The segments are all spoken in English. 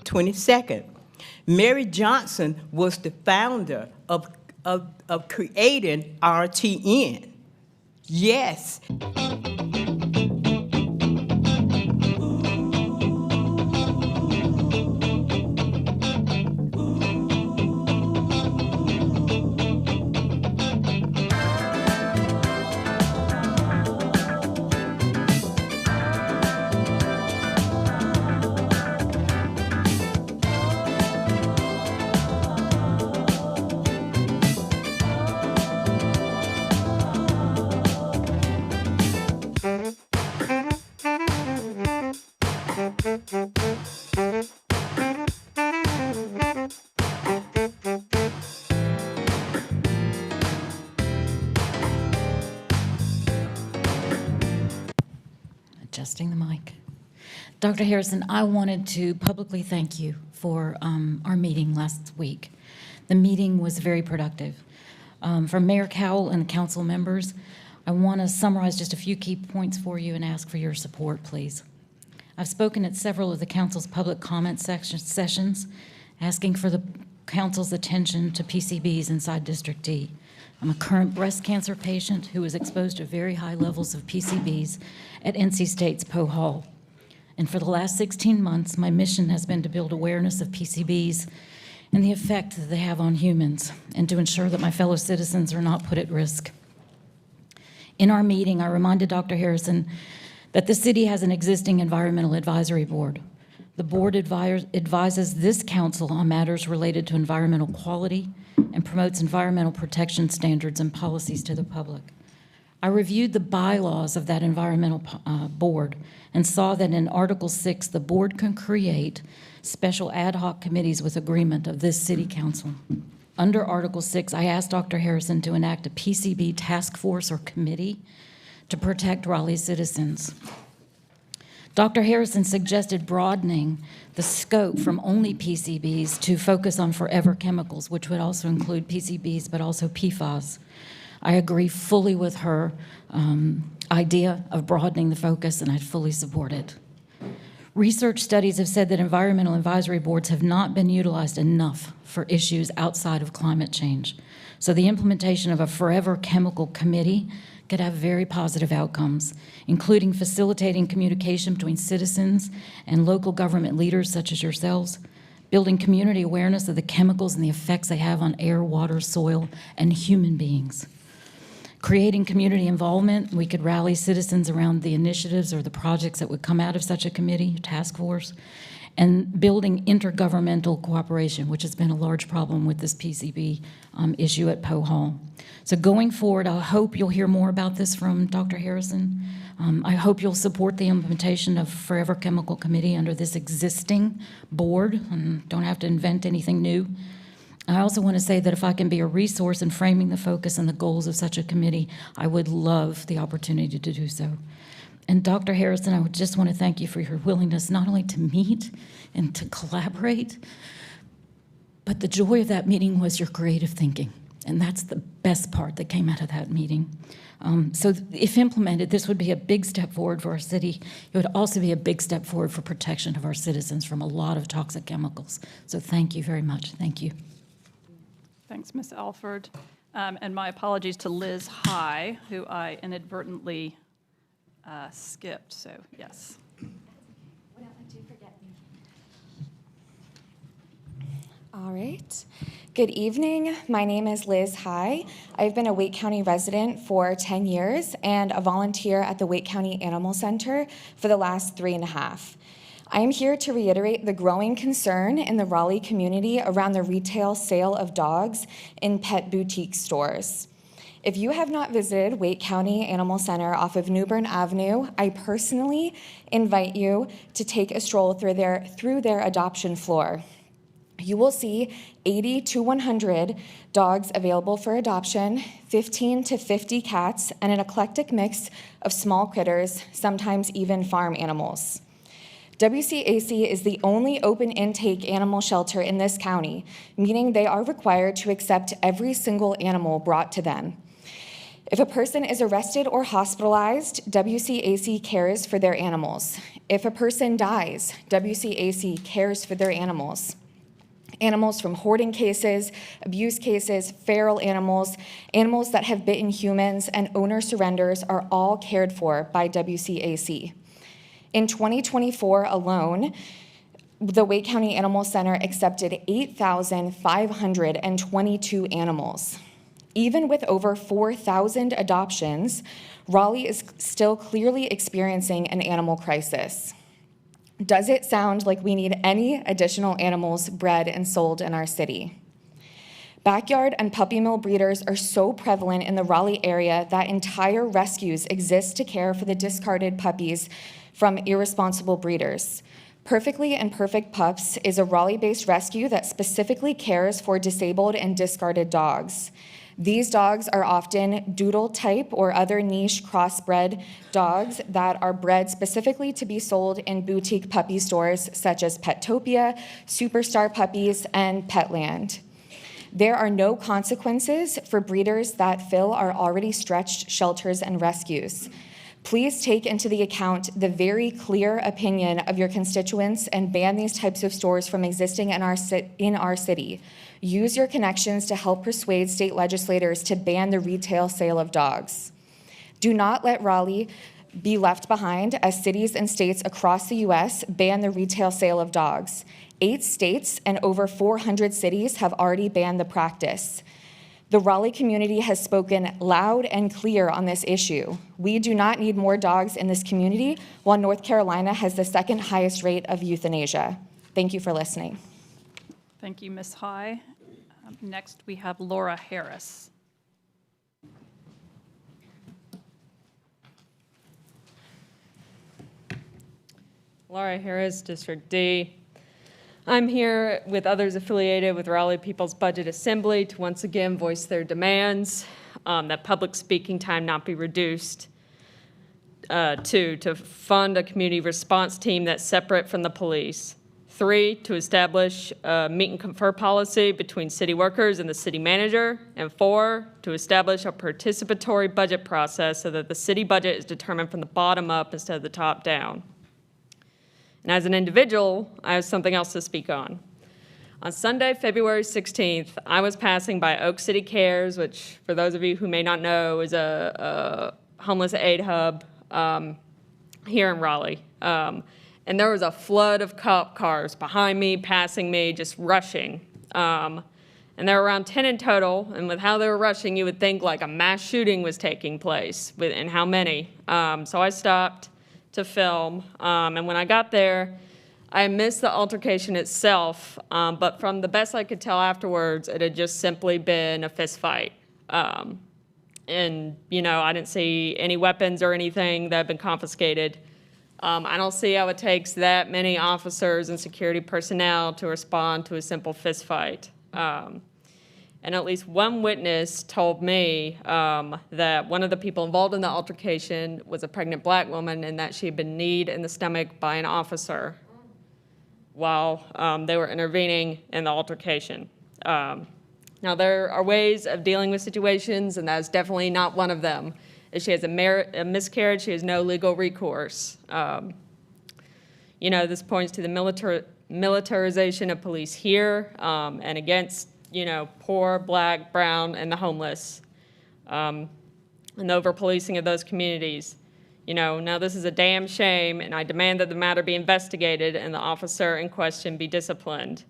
22nd. Mary Johnson was the founder of creating RTN. Yes. Adjusting the mic. Dr. Harrison, I wanted to publicly thank you for our meeting last week. The meeting was very productive. From Mayor Cowell and the council members, I want to summarize just a few key points for you and ask for your support, please. I've spoken at several of the council's public comment sessions, asking for the council's attention to PCBs inside District D. I'm a current breast cancer patient who was exposed to very high levels of PCBs at NC State's Poe Hall. And for the last 16 months, my mission has been to build awareness of PCBs and the effect that they have on humans, and to ensure that my fellow citizens are not put at risk. In our meeting, I reminded Dr. Harrison that the city has an existing environmental advisory board. The board advises this council on matters related to environmental quality and promotes environmental protection standards and policies to the public. I reviewed the bylaws of that environmental board and saw that in Article 6, the board can create special ad hoc committees with agreement of this city council. Under Article 6, I asked Dr. Harrison to enact a PCB task force or committee to protect Raleigh citizens. Dr. Harrison suggested broadening the scope from only PCBs to focus on forever chemicals, which would also include PCBs, but also PFAS. I agree fully with her idea of broadening the focus, and I fully support it. Research studies have said that environmental advisory boards have not been utilized enough for issues outside of climate change. So the implementation of a forever chemical committee could have very positive outcomes, including facilitating communication between citizens and local government leaders such as yourselves, building community awareness of the chemicals and the effects they have on air, water, soil, and human beings. Creating community involvement, we could rally citizens around the initiatives or the projects that would come out of such a committee, task force, and building intergovernmental cooperation, which has been a large problem with this PCB issue at Poe Hall. So going forward, I hope you'll hear more about this from Dr. Harrison. I hope you'll support the implementation of Forever Chemical Committee under this existing board, and don't have to invent anything new. I also want to say that if I can be a resource in framing the focus and the goals of such a committee, I would love the opportunity to do so. And Dr. Harrison, I would just want to thank you for your willingness not only to meet and to collaborate, but the joy of that meeting was your creative thinking. And that's the best part that came out of that meeting. So if implemented, this would be a big step forward for our city. It would also be a big step forward for protection of our citizens from a lot of toxic chemicals. So thank you very much. Thank you. Thanks, Ms. Alford. And my apologies to Liz High, who I inadvertently skipped, so yes. All right. Good evening. My name is Liz High. I've been a Wake County resident for 10 years and a volunteer at the Wake County Animal Center for the last 3.5. I am here to reiterate the growing concern in the Raleigh community around the retail sale of dogs in pet boutique stores. If you have not visited Wake County Animal Center off of New Bern Avenue, I personally invite you to take a stroll through their adoption floor. You will see 80 to 100 dogs available for adoption, 15 to 50 cats, and an eclectic mix of small critters, sometimes even farm animals. WCAC is the only open intake animal shelter in this county, meaning they are required to accept every single animal brought to them. If a person is arrested or hospitalized, WCAC cares for their animals. If a person dies, WCAC cares for their animals. Animals from hoarding cases, abuse cases, feral animals, animals that have bitten humans, and owner surrenders are all cared for by WCAC. In 2024 alone, the Wake County Animal Center accepted 8,522 animals. Even with over 4,000 adoptions, Raleigh is still clearly experiencing an animal crisis. Does it sound like we need any additional animals bred and sold in our city? Backyard and puppy mill breeders are so prevalent in the Raleigh area that entire rescues exist to care for the discarded puppies from irresponsible breeders. Perfectly Imperfect Pups is a Raleigh-based rescue that specifically cares for disabled and discarded dogs. These dogs are often doodle type or other niche crossbred dogs that are bred specifically to be sold in boutique puppy stores such as Petopia, Superstar Puppies, and Petland. There are no consequences for breeders that fill our already stretched shelters and rescues. Please take into the account the very clear opinion of your constituents and ban these types of stores from existing in our city. Use your connections to help persuade state legislators to ban the retail sale of dogs. Do not let Raleigh be left behind as cities and states across the U.S. ban the retail sale of dogs. 8 states and over 400 cities have already banned the practice. The Raleigh community has spoken loud and clear on this issue. We do not need more dogs in this community, while North Carolina has the second highest rate of euthanasia. Thank you for listening. Thank you, Ms. High. Next, we have Laura Harris. Laura Harris, District D. I'm here with others affiliated with Raleigh People's Budget Assembly to once again voice their demands that public speaking time not be reduced, to fund a community response team that's separate from the police. 3, to establish a meet and confer policy between city workers and the city manager. And 4, to establish a participatory budget process so that the city budget is determined from the bottom up instead of the top down. And as an individual, I have something else to speak on. On Sunday, February 16th, I was passing by Oak City Cares, which, for those of you who may not know, is a homeless aid hub here in Raleigh. And there was a flood of cop cars behind me, passing me, just rushing. And there were around 10 in total, and with how they were rushing, you would think like a mass shooting was taking place, and how many. So I stopped to film, and when I got there, I missed the altercation itself, but from the best I could tell afterwards, it had just simply been a fist fight. And, you know, I didn't see any weapons or anything that had been confiscated. I don't see how it takes that many officers and security personnel to respond to a simple fist fight. And at least one witness told me that one of the people involved in the altercation was a pregnant black woman and that she had been kneed in the stomach by an officer while they were intervening in the altercation. Now, there are ways of dealing with situations, and that's definitely not one of them. If she has a miscarriage, she has no legal recourse. You know, this points to the militarization of police here and against, you know, poor, black, brown, and the homeless, and the over-policing of those communities. You know, now this is a damn shame, and I demand that the matter be investigated and the officer in question be disciplined.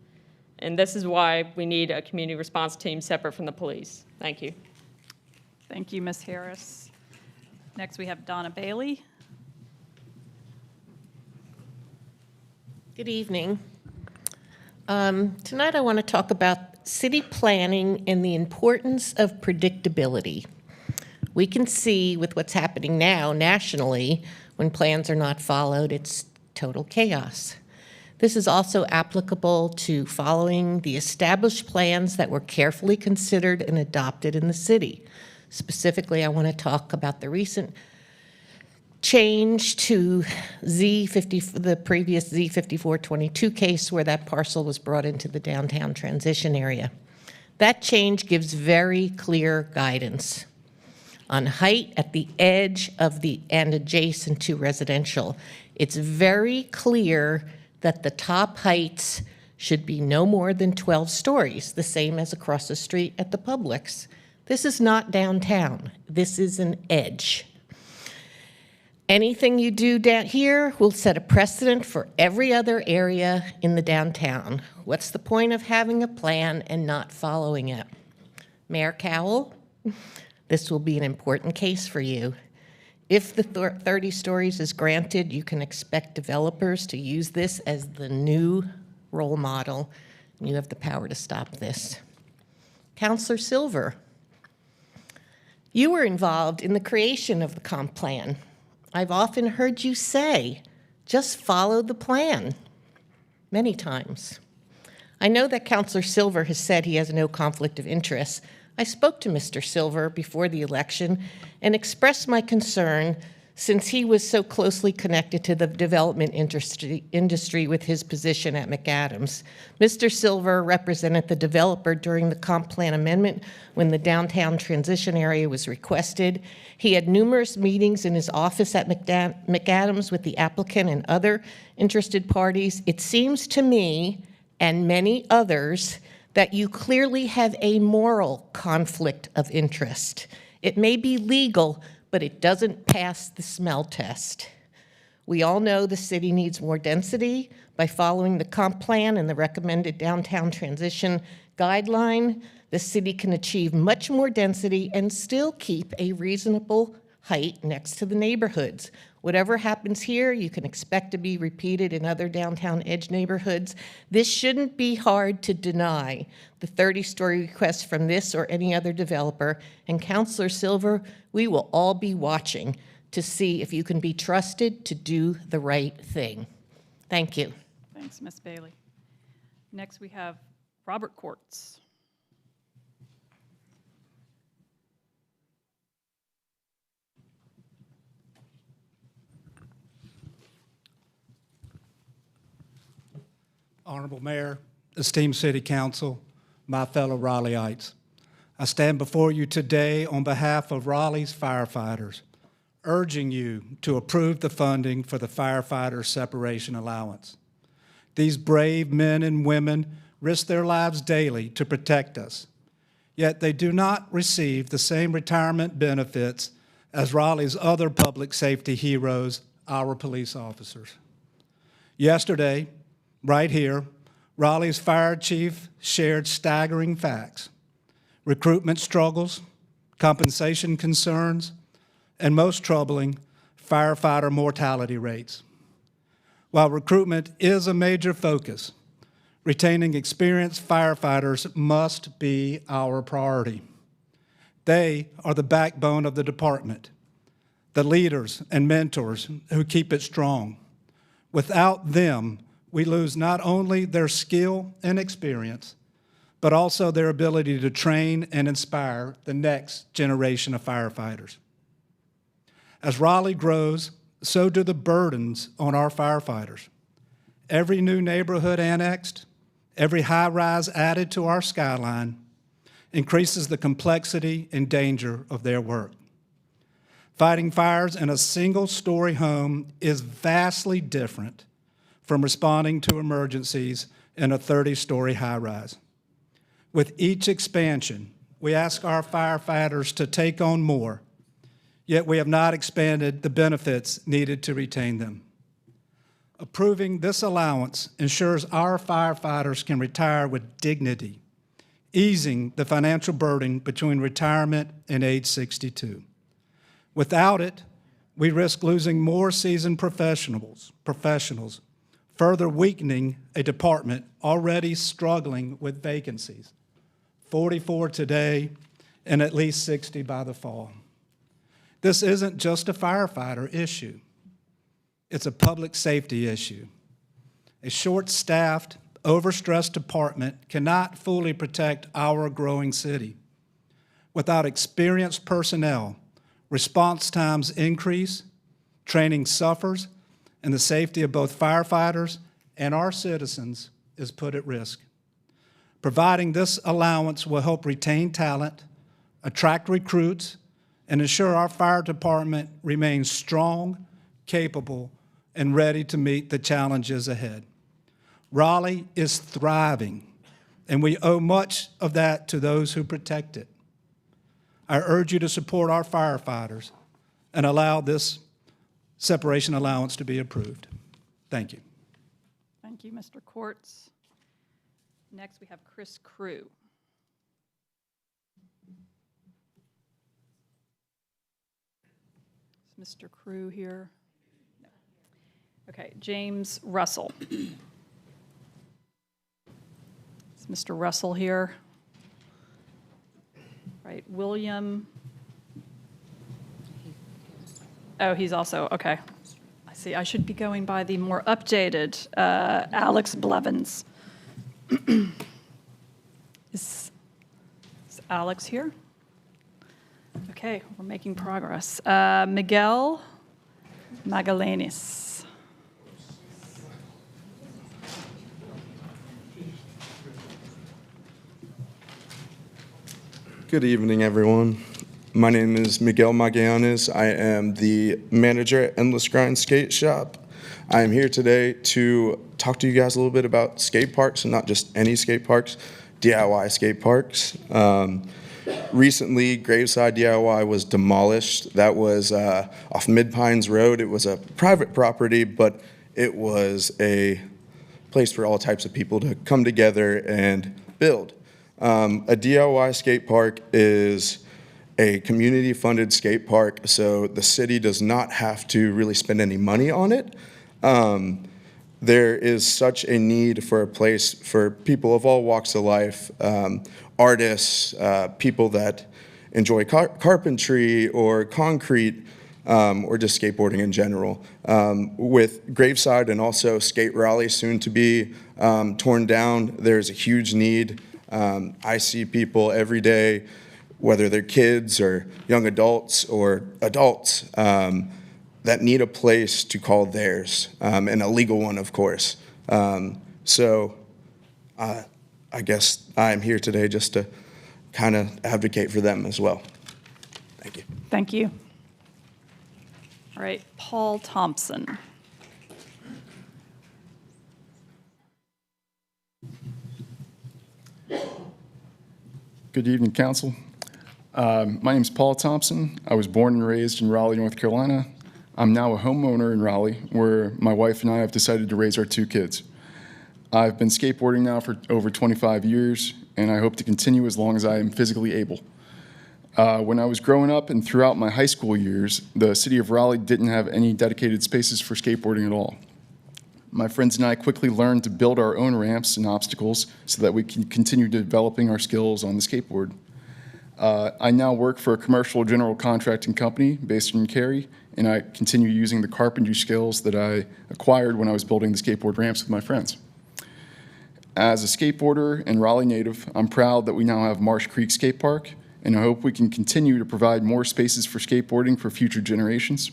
And this is why we need a community response team separate from the police. Thank you. Thank you, Ms. Harris. Next, we have Donna Bailey. Good evening. Tonight I want to talk about city planning and the importance of predictability. We can see with what's happening now nationally, when plans are not followed, it's total chaos. This is also applicable to following the established plans that were carefully considered and adopted in the city. Specifically, I want to talk about the recent change to the previous Z5422 case where that parcel was brought into the downtown transition area. That change gives very clear guidance on height at the edge of and adjacent to residential. It's very clear that the top heights should be no more than 12 stories, the same as across the street at the Publix. This is not downtown. This is an edge. Anything you do down here will set a precedent for every other area in the downtown. What's the point of having a plan and not following it? Mayor Cowell, this will be an important case for you. If the 30 stories is granted, you can expect developers to use this as the new role model, and you have the power to stop this. Councilor Silver, you were involved in the creation of the comp plan. I've often heard you say, just follow the plan, many times. I know that Councilor Silver has said he has no conflict of interest. I spoke to Mr. Silver before the election and expressed my concern since he was so closely connected to the development industry with his position at McAdams. Mr. Silver represented the developer during the comp plan amendment when the downtown transition area was requested. He had numerous meetings in his office at McAdams with the applicant and other interested parties. It seems to me, and many others, that you clearly have a moral conflict of interest. It may be legal, but it doesn't pass the smell test. We all know the city needs more density. By following the comp plan and the recommended downtown transition guideline, the city can achieve much more density and still keep a reasonable height next to the neighborhoods. Whatever happens here, you can expect to be repeated in other downtown edge neighborhoods. This shouldn't be hard to deny the 30-story request from this or any other developer. And Councilor Silver, we will all be watching to see if you can be trusted to do the right thing. Thank you. Thanks, Ms. Bailey. Next, we have Robert Quartz. Honorable Mayor, esteemed City Council, my fellow Raleigheites, I stand before you today on behalf of Raleigh's firefighters, urging you to approve the funding for the firefighter separation allowance. These brave men and women risk their lives daily to protect us, yet they do not receive the same retirement benefits as Raleigh's other public safety heroes, our police officers. Yesterday, right here, Raleigh's fire chief shared staggering facts: recruitment struggles, compensation concerns, and most troubling, firefighter mortality rates. While recruitment is a major focus, retaining experienced firefighters must be our priority. They are the backbone of the department, the leaders and mentors who keep it strong. Without them, we lose not only their skill and experience, but also their ability to train and inspire the next generation of firefighters. As Raleigh grows, so do the burdens on our firefighters. Every new neighborhood annexed, every high-rise added to our skyline increases the complexity and danger of their work. Fighting fires in a single-story home is vastly different from responding to emergencies in a 30-story high-rise. With each expansion, we ask our firefighters to take on more, yet we have not expanded the benefits needed to retain them. Approving this allowance ensures our firefighters can retire with dignity, easing the financial burden between retirement and age 62. Without it, we risk losing more seasoned professionals, further weakening a department already struggling with vacancies, 44 today and at least 60 by the fall. This isn't just a firefighter issue. It's a public safety issue. A short-staffed, overstressed department cannot fully protect our growing city. Without experienced personnel, response times increase, training suffers, and the safety of both firefighters and our citizens is put at risk. Providing this allowance will help retain talent, attract recruits, and ensure our fire department remains strong, capable, and ready to meet the challenges ahead. Raleigh is thriving, and we owe much of that to those who protect it. I urge you to support our firefighters and allow this separation allowance to be approved. Thank you. Thank you, Mr. Quartz. Next, we have Chris Crew. Is Mr. Crew here? No. Okay, James Russell. Is Mr. Russell here? Right, William. Oh, he's also, okay. I see, I should be going by the more updated Alex Blevins. Is Alex here? Okay, we're making progress. Miguel Magallanes. Good evening, everyone. My name is Miguel Magallanes. I am the manager at Endless Grind Skate Shop. I am here today to talk to you guys a little bit about skate parks, and not just any skate parks, DIY skate parks. Recently, Graveside DIY was demolished. That was off Mid-Pines Road. It was a private property, but it was a place for all types of people to come together and build. A DIY skate park is a community-funded skate park, so the city does not have to really spend any money on it. There is such a need for a place for people of all walks of life, artists, people that enjoy carpentry or concrete, or just skateboarding in general. With Graveside and also Skate Raleigh soon to be torn down, there's a huge need. I see people every day, whether they're kids or young adults or adults, that need a place to call theirs, and a legal one, of course. So I guess I'm here today just to kind of advocate for them as well. Thank you. Thank you. All right, Paul Thompson. Good evening, Council. My name is Paul Thompson. I was born and raised in Raleigh, North Carolina. I'm now a homeowner in Raleigh, where my wife and I have decided to raise our 2 kids. I've been skateboarding now for over 25 years, and I hope to continue as long as I am physically able. When I was growing up and throughout my high school years, the city of Raleigh didn't have any dedicated spaces for skateboarding at all. My friends and I quickly learned to build our own ramps and obstacles so that we can continue developing our skills on the skateboard. I now work for a commercial general contracting company based in Cary, and I continue using the carpentry skills that I acquired when I was building the skateboard ramps with my friends. As a skateboarder and Raleigh native, I'm proud that we now have Marsh Creek Skate Park, and I hope we can continue to provide more spaces for skateboarding for future generations.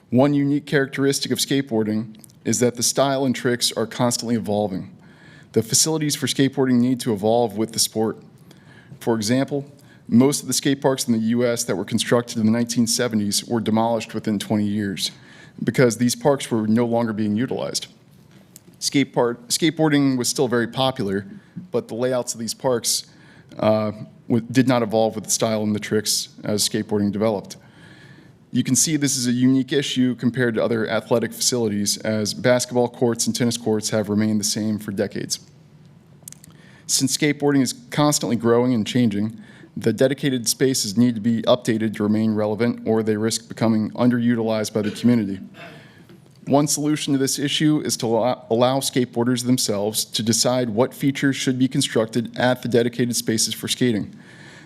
One unique characteristic of skateboarding is that the style and tricks are constantly evolving. The facilities for skateboarding need to evolve with the sport. For example, most of the skate parks in the U.S. that were constructed in the 1970s were demolished within 20 years because these parks were no longer being utilized. Skateboarding was still very popular, but the layouts of these parks did not evolve with the style and the tricks as skateboarding developed. You can see this is a unique issue compared to other athletic facilities, as basketball courts and tennis courts have remained the same for decades. Since skateboarding is constantly growing and changing, the dedicated spaces need to be updated to remain relevant, or they risk becoming underutilized by the community. One solution to this issue is to allow skateboarders themselves to decide what features should be constructed at the dedicated spaces for skating.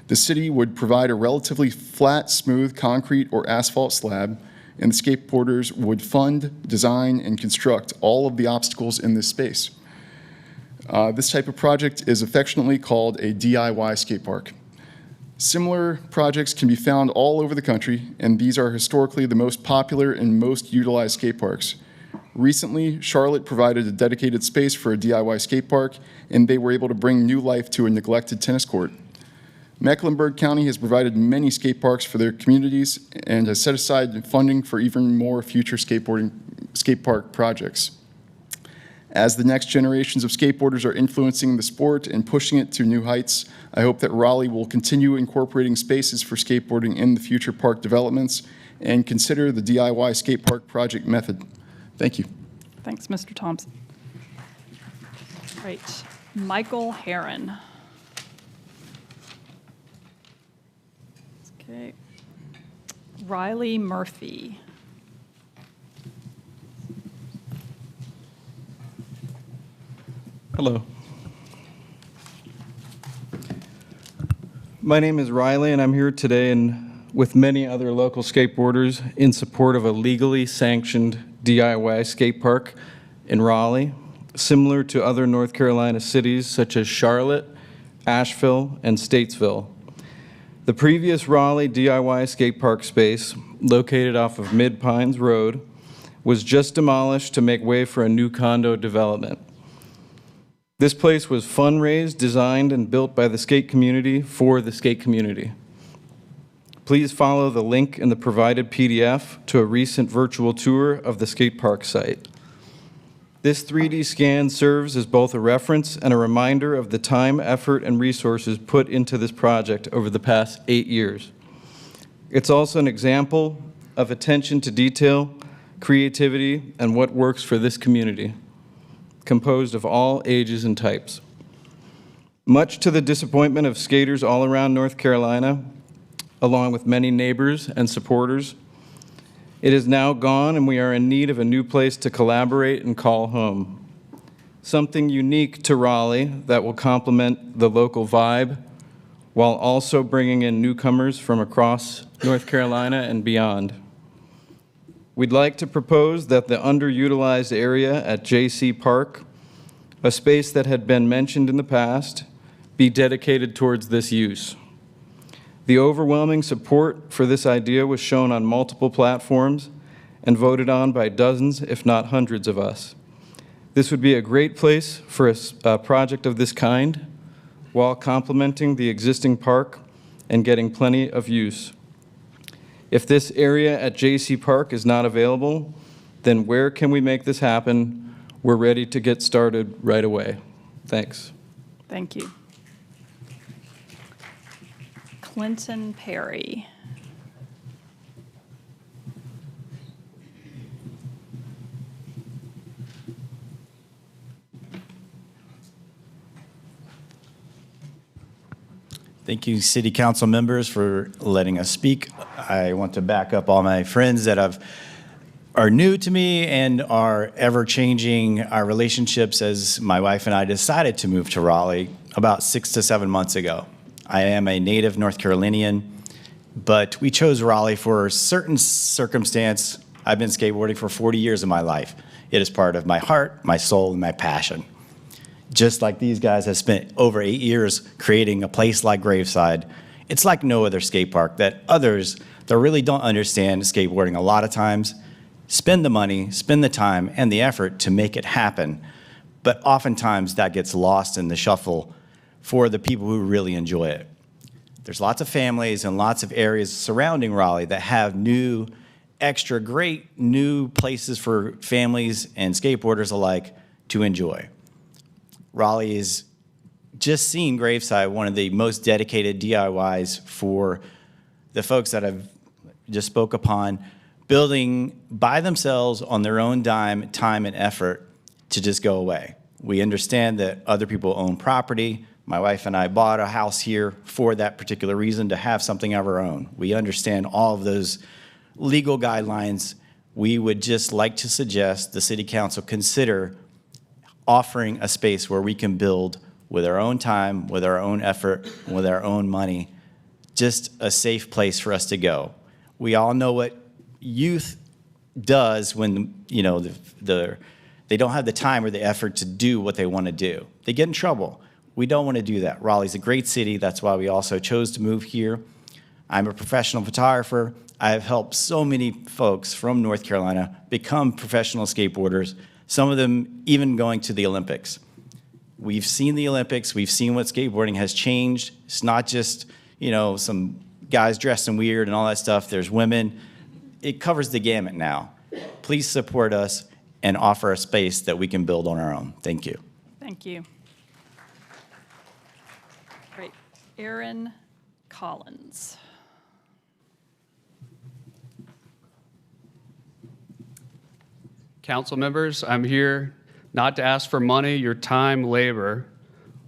The city would provide a relatively flat, smooth concrete or asphalt slab, and the skateboarders would fund, design, and construct all of the obstacles in this space. This type of project is affectionately called a DIY skate park. Similar projects can be found all over the country, and these are historically the most popular and most utilized skate parks. Recently, Charlotte provided a dedicated space for a DIY skate park, and they were able to bring new life to a neglected tennis court. Mecklenburg County has provided many skate parks for their communities and has set aside funding for even more future skateboarding skate park projects. As the next generations of skateboarders are influencing the sport and pushing it to new heights, I hope that Raleigh will continue incorporating spaces for skateboarding in the future park developments and consider the DIY skate park project method. Thank you. Thanks, Mr. Thompson. Right, Michael Herron. Okay. Riley Murphy. Hello. My name is Riley, and I'm here today with many other local skateboarders in support of a legally sanctioned DIY skate park in Raleigh, similar to other North Carolina cities such as Charlotte, Asheville, and Statesville. The previous Raleigh DIY skate park space, located off of Mid Pines Road, was just demolished to make way for a new condo development. This place was fundraised, designed, and built by the skate community for the skate community. Please follow the link in the provided PDF to a recent virtual tour of the skate park site. This 3D scan serves as both a reference and a reminder of the time, effort, and resources put into this project over the past 8 years. It's also an example of attention to detail, creativity, and what works for this community, composed of all ages and types. Much to the disappointment of skaters all around North Carolina, along with many neighbors and supporters, it is now gone, and we are in need of a new place to collaborate and call home. Something unique to Raleigh that will complement the local vibe while also bringing in newcomers from across North Carolina and beyond. We'd like to propose that the underutilized area at J.C. Park, a space that had been mentioned in the past, be dedicated towards this use. The overwhelming support for this idea was shown on multiple platforms and voted on by dozens, if not hundreds of us. This would be a great place for a project of this kind while complementing the existing park and getting plenty of use. If this area at J.C. Park is not available, then where can we make this happen? We're ready to get started right away. Thanks. Thank you. Clinton Perry. Thank you, City Council members, for letting us speak. I want to back up all my friends that are new to me and are ever-changing our relationships as my wife and I decided to move to Raleigh about 6 to 7 months ago. I am a native North Carolinian, but we chose Raleigh for a certain circumstance. I've been skateboarding for 40 years of my life. It is part of my heart, my soul, and my passion. Just like these guys have spent over 8 years creating a place like Graveside, it's like no other skate park that others that really don't understand skateboarding a lot of times spend the money, spend the time, and the effort to make it happen. But oftentimes that gets lost in the shuffle for the people who really enjoy it. There's lots of families and lots of areas surrounding Raleigh that have new, extra great new places for families and skateboarders alike to enjoy. Raleigh is just seen Graveside, one of the most dedicated DIYs for the folks that I've just spoke upon, building by themselves on their own dime, time, and effort to just go away. We understand that other people own property. My wife and I bought a house here for that particular reason, to have something of our own. We understand all of those legal guidelines. We would just like to suggest the City Council consider offering a space where we can build with our own time, with our own effort, with our own money, just a safe place for us to go. We all know what youth does when, you know, they don't have the time or the effort to do what they want to do. They get in trouble. We don't want to do that. Raleigh's a great city. That's why we also chose to move here. I'm a professional photographer. I've helped so many folks from North Carolina become professional skateboarders, some of them even going to the Olympics. We've seen the Olympics. We've seen what skateboarding has changed. It's not just, you know, some guys dressed in weird and all that stuff. There's women. It covers the gamut now. Please please support us and offer a space that we can build on our own. Thank you. Thank you. Great. Aaron Collins. Council members, I'm here not to ask for money, your time, labor,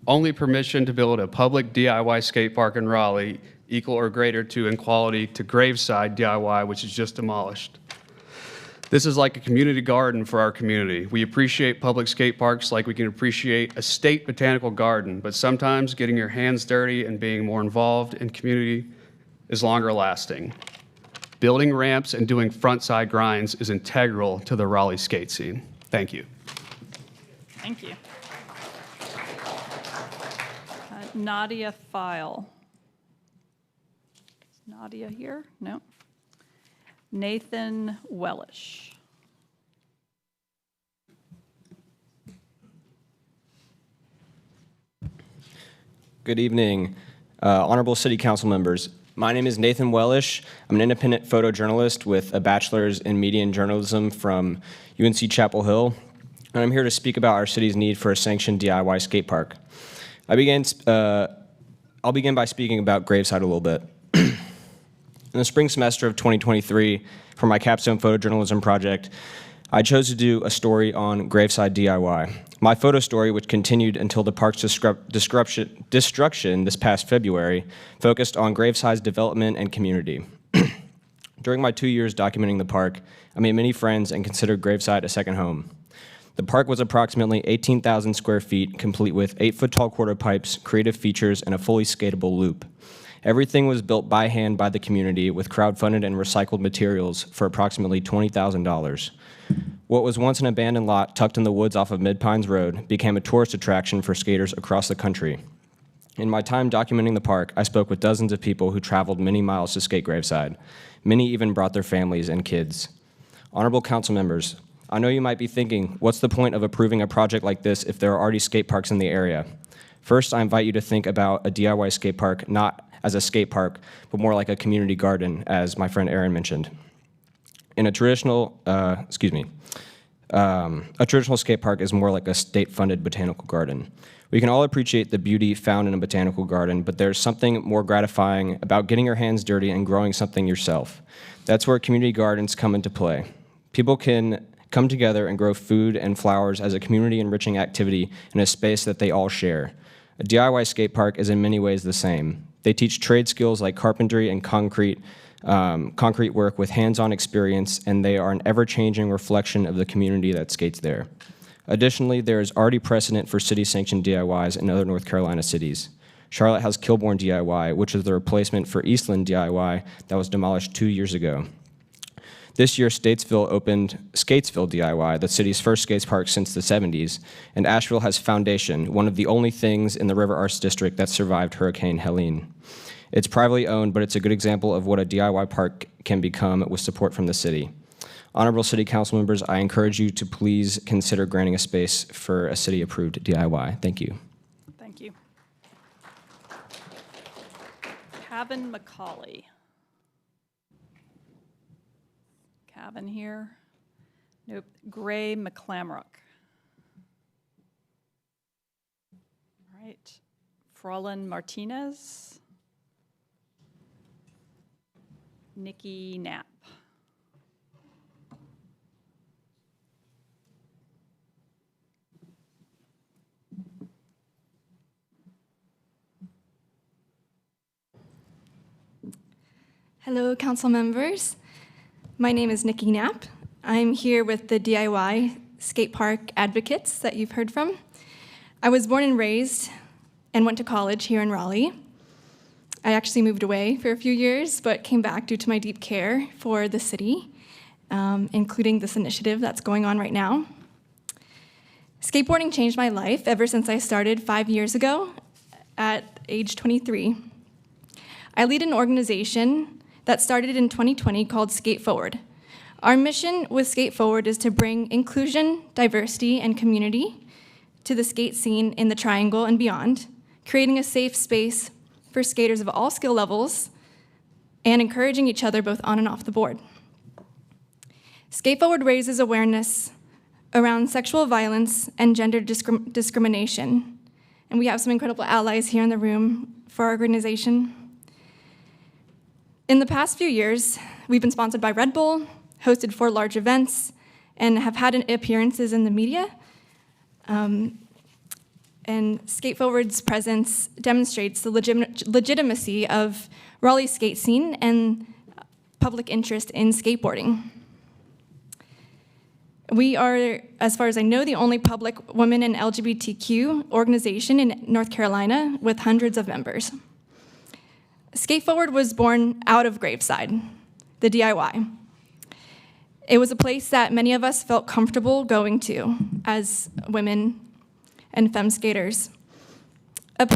only permission to build a public DIY skate park in Raleigh equal or greater to in quality to Graveside DIY, which is just demolished. This is like a community garden for our community. We appreciate public skate parks like we can appreciate a state botanical garden, but sometimes getting your hands dirty and being more involved in community is longer lasting. Building ramps and doing frontside grinds is integral to the Raleigh skate scene. Thank you. Thank you. Nadia File. Is Nadia here? No. Nathan Wellish. Good evening, honorable city council members. My name is Nathan Wellish. I'm an independent photojournalist with a bachelor's in media and journalism from UNC Chapel Hill, and I'm here to speak about our city's need for a sanctioned DIY skate park. I'll begin by speaking about Graveside a little bit. In the spring semester of 2023, for my capstone photojournalism project, I chose to do a story on Graveside DIY. My photo story, which continued until the park's destruction this past February, focused on Graveside's development and community. During my 2 years documenting the park, I made many friends and considered Graveside a second home. The park was approximately 18,000 square feet, complete with 8-foot-tall quarter pipes, creative features, and a fully skatable loop. Everything was built by hand by the community with crowdfunded and recycled materials for approximately $20,000. What was once an abandoned lot tucked in the woods off of Mid-Pines Road became a tourist attraction for skaters across the country. In my time documenting the park, I spoke with dozens of people who traveled many miles to skate Graveside. Many even brought their families and kids. Honorable council members, I know you might be thinking, what's the point of approving a project like this if there are already skate parks in the area? First, I invite you to think about a DIY skate park not as a skate park, but more like a community garden, as my friend Aaron mentioned. In a traditional, a traditional skate park is more like a state-funded botanical garden. We can all appreciate the beauty found in a botanical garden, but there's something more gratifying about getting your hands dirty and growing something yourself. That's where community gardens come into play. People can come together and grow food and flowers as a community-enriching activity in a space that they all share. A DIY skate park is in many ways the same. They teach trade skills like carpentry and concrete work with hands-on experience, and they are an ever-changing reflection of the community that skates there. Additionally, there is already precedent for city-sanctioned DIYs in other North Carolina cities. Charlotte has Kilbourne DIY, which is the replacement for Eastland DIY that was demolished 2 years ago. This year, Statesville opened Skatesville DIY, the city's first skates park since the 70s, and Asheville has Foundation, one of the only things in the River Arts District that survived Hurricane Helene. It's privately owned, but it's a good example of what a DIY park can become with support from the city. Honorable City Council members, I encourage you to please consider granting a space for a city-approved DIY. Thank you. Thank you. Kevin McCauley. Kevin here? Nope. Gray McClamrock. All right. Frolin Martinez. Nikki Knapp. Hello, council members. My name is Nikki Knapp. I'm here with the DIY skate park advocates that you've heard from. I was born and raised and went to college here in Raleigh. I actually moved away for a few years, but came back due to my deep care for the city, including this initiative that's going on right now. Skateboarding changed my life ever since I started 5 years ago at age 23. I lead an organization that started in 2020 called Skate Forward. Our mission with Skate Forward is to bring inclusion, diversity, and community to the skate scene in the Triangle and beyond, creating a safe space for skaters of all skill levels and encouraging each other both on and off the board. Skate Forward raises awareness around sexual violence and gender discrimination. And we have some incredible allies here in the room for our organization. In the past few years, we've been sponsored by Red Bull, hosted 4 large events, and have had appearances in the media. And Skate Forward's presence demonstrates the legitimacy of Raleigh's skate scene and public interest in skateboarding. We are, as far as I know, the only public women and LGBTQ organization in North Carolina with hundreds of members. Skate Forward was born out of Graveside, the DIY. It was a place that many of us felt comfortable going to as women and femme skaters. A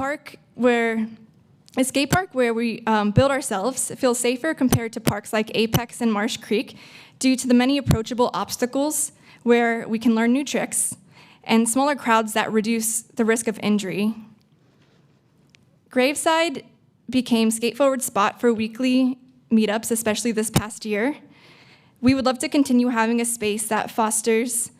skate park where we build ourselves feels safer compared to parks like Apex and Marsh Creek due to the many approachable obstacles where we can learn new tricks and smaller crowds that reduce the risk of injury. Graveside became Skate Forward's spot for weekly meetups, especially this past year. We would love to continue having a space that fosters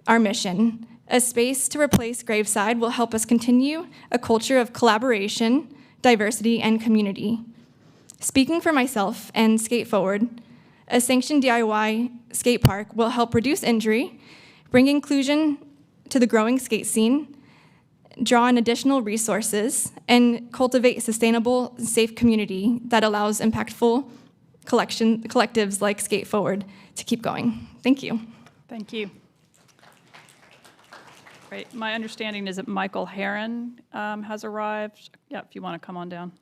our mission. A space to replace Graveside will help us continue a culture of collaboration, diversity, and community. Speaking for myself and Skate Forward, a sanctioned DIY skate park will help reduce injury, bring inclusion to the growing skate scene, draw in additional resources, and cultivate a sustainable, safe community that allows impactful collectives like Skate Forward to keep going. Thank you. Thank you. Great. My understanding is that Michael Herron has arrived. Yeah, if you want to come on down.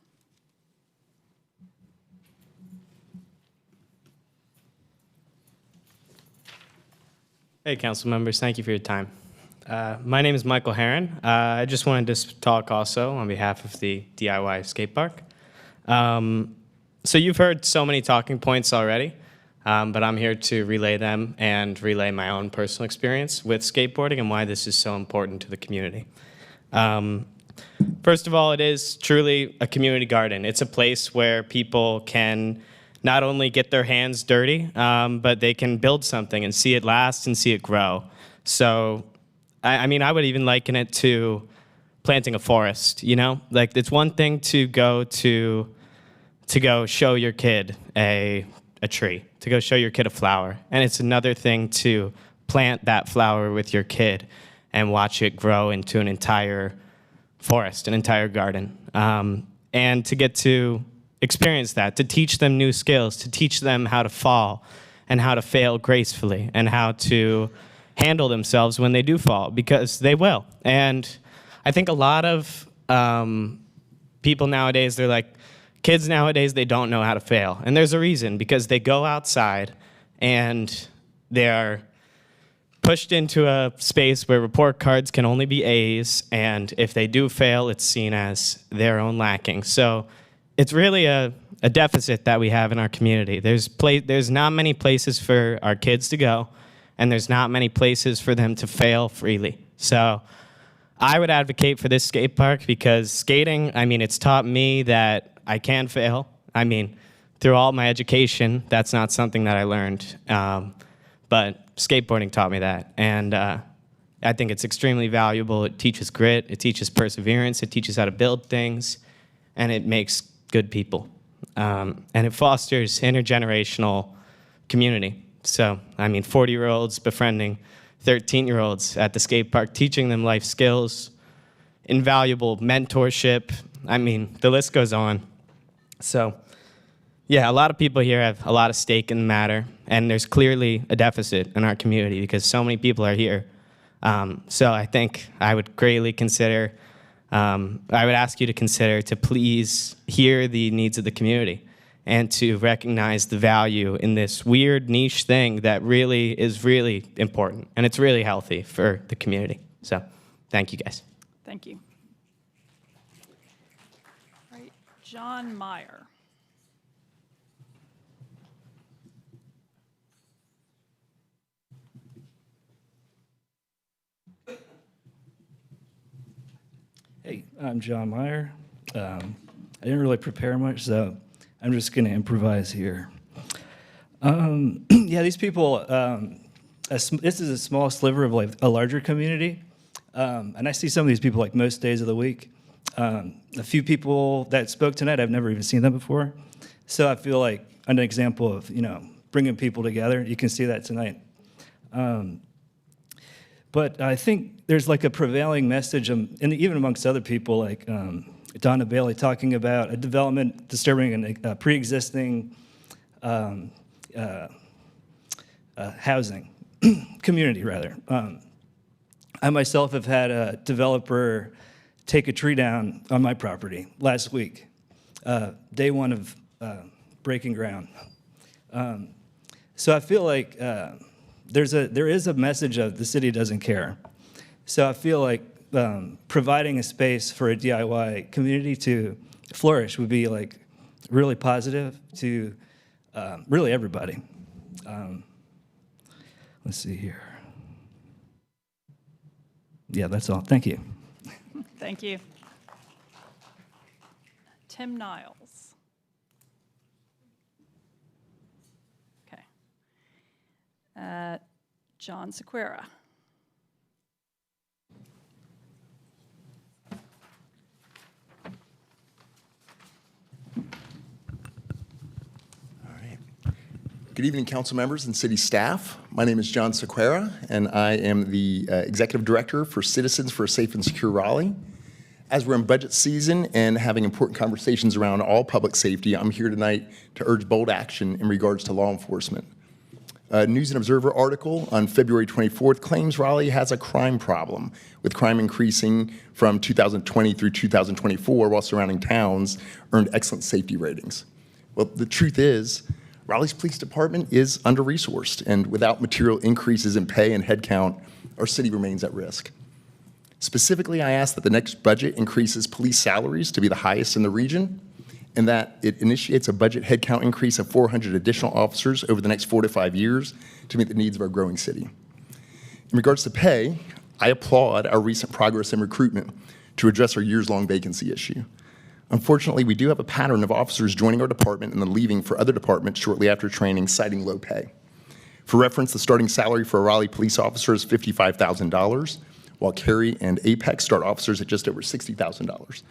Hey, council members, thank you for your time. My name is Michael Herron. I just wanted to talk also on behalf of the DIY skate park. So you've heard so many talking points already, but I'm here to relay them and relay my own personal experience with skateboarding and why this is so important to the community. First of all, it is truly a community garden. It's a place where people can not only get their hands dirty, but they can build something and see it last and see it grow. So, I mean, I would even liken it to planting a forest, you know? Like, it's one thing to go show your kid a tree, to go show your kid a flower. And it's another thing to plant that flower with your kid and watch it grow into an entire forest, an entire garden. And to get to experience that, to teach them new skills, to teach them how to fall and how to fail gracefully and how to handle themselves when they do fall, because they will. And I think a lot of people nowadays, they're like, kids nowadays, they don't know how to fail. And there's a reason, because they go outside and they're pushed into a space where report cards can only be A's, and if they do fail, it's seen as their own lacking. So it's really a deficit that we have in our community. There's not many places for our kids to go, and there's not many places for them to fail freely. So I would advocate for this skate park because skating, I mean, it's taught me that I can fail. I mean, through all my education, that's not something that I learned. But skateboarding taught me that. And I think it's extremely valuable. It teaches grit, it teaches perseverance, it teaches how to build things, and it makes good people. And it fosters intergenerational community. So, I mean, 40-year-olds befriending 13-year-olds at the skate park, teaching them life skills, invaluable mentorship. I mean, the list goes on. So, yeah, a lot of people here have a lot of stake in the matter, and there's clearly a deficit in our community because so many people are here. So I think I would greatly consider, I would ask you to consider to please hear the needs of the community and to recognize the value in this weird niche thing that really is really important, and it's really healthy for the community. So thank you, guys. Thank you. All right, John Meyer. Hey, I'm John Meyer. I didn't really prepare much, so I'm just going to improvise here. Yeah, these people, this is a small sliver of like a larger community. And I see some of these people like most days of the week. A few people that spoke tonight, I've never even seen them before. So I feel like an example of, bringing people together. You can see that tonight. But I think there's like a prevailing message, and even amongst other people, like Donna Bailey talking about a development disturbing a pre-existing housing community, rather. I myself have had a developer take a tree down on my property last week, day one of breaking ground. So I feel like there is a message of the city doesn't care. So I feel like providing a space for a DIY community to flourish would be like really positive to really everybody. Let's see here. Yeah, that's all. Thank you. Thank you. Tim Niles. Okay. John Sequeira. Good evening, council members and city staff. My name is John Sequeira, and I am the Executive Director for Citizens for a Safe and Secure Raleigh. As we're in budget season and having important conversations around all public safety, I'm here tonight to urge bold action in regards to law enforcement. A News and Observer article on February 24th claims Raleigh has a crime problem, with crime increasing from 2020 through 2024, while surrounding towns earned excellent safety ratings. Well, the truth is, Raleigh's police department is under-resourced, and without material increases in pay and headcount, our city remains at risk. Specifically, I ask that the next budget increases police salaries to be the highest in the region, and that it initiates a budget headcount increase of 400 additional officers over the next 4 to 5 years to meet the needs of our growing city. In regards to pay, I applaud our recent progress in recruitment to address our years-long vacancy issue. Unfortunately, we do have a pattern of officers joining our department and then leaving for other departments shortly after training, citing low pay. For reference, the starting salary for a Raleigh police officer is $55,000, while Cary and Apex start officers at just over $60,000.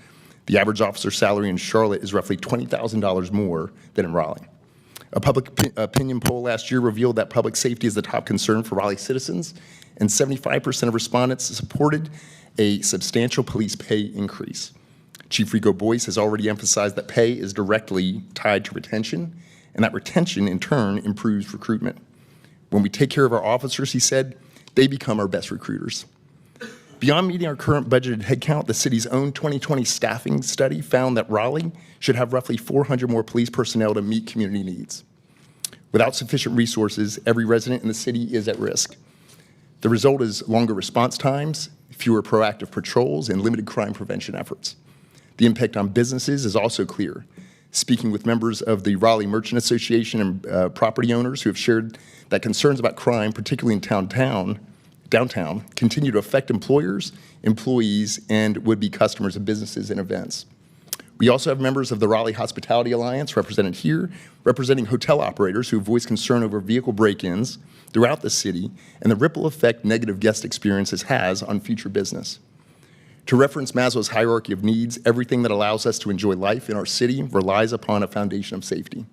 The average officer salary in Charlotte is roughly $20,000 more than in Raleigh. A public opinion poll last year revealed that public safety is the top concern for Raleigh citizens, and 75% of respondents supported a substantial police pay increase. Chief Rico Boyce has already emphasized that pay is directly tied to retention, and that retention, in turn, improves recruitment. When we take care of our officers, he said, they become our best recruiters. Beyond meeting our current budgeted headcount, the city's own 2020 staffing study found that Raleigh should have roughly 400 more police personnel to meet community needs. Without sufficient resources, every resident in the city is at risk. The result is longer response times, fewer proactive patrols, and limited crime prevention efforts. The impact on businesses is also clear. Speaking with members of the Raleigh Merchant Association and property owners who have shared that concerns about crime, particularly in downtown, continue to affect employers, employees, and would-be customers of businesses and events. We also have members of the Raleigh Hospitality Alliance represented here, representing hotel operators who voice concern over vehicle break-ins throughout the city and the ripple effect negative guest experiences has on future business. To reference Maslow's hierarchy of needs, everything that allows us to enjoy life in our city relies upon a foundation of safety.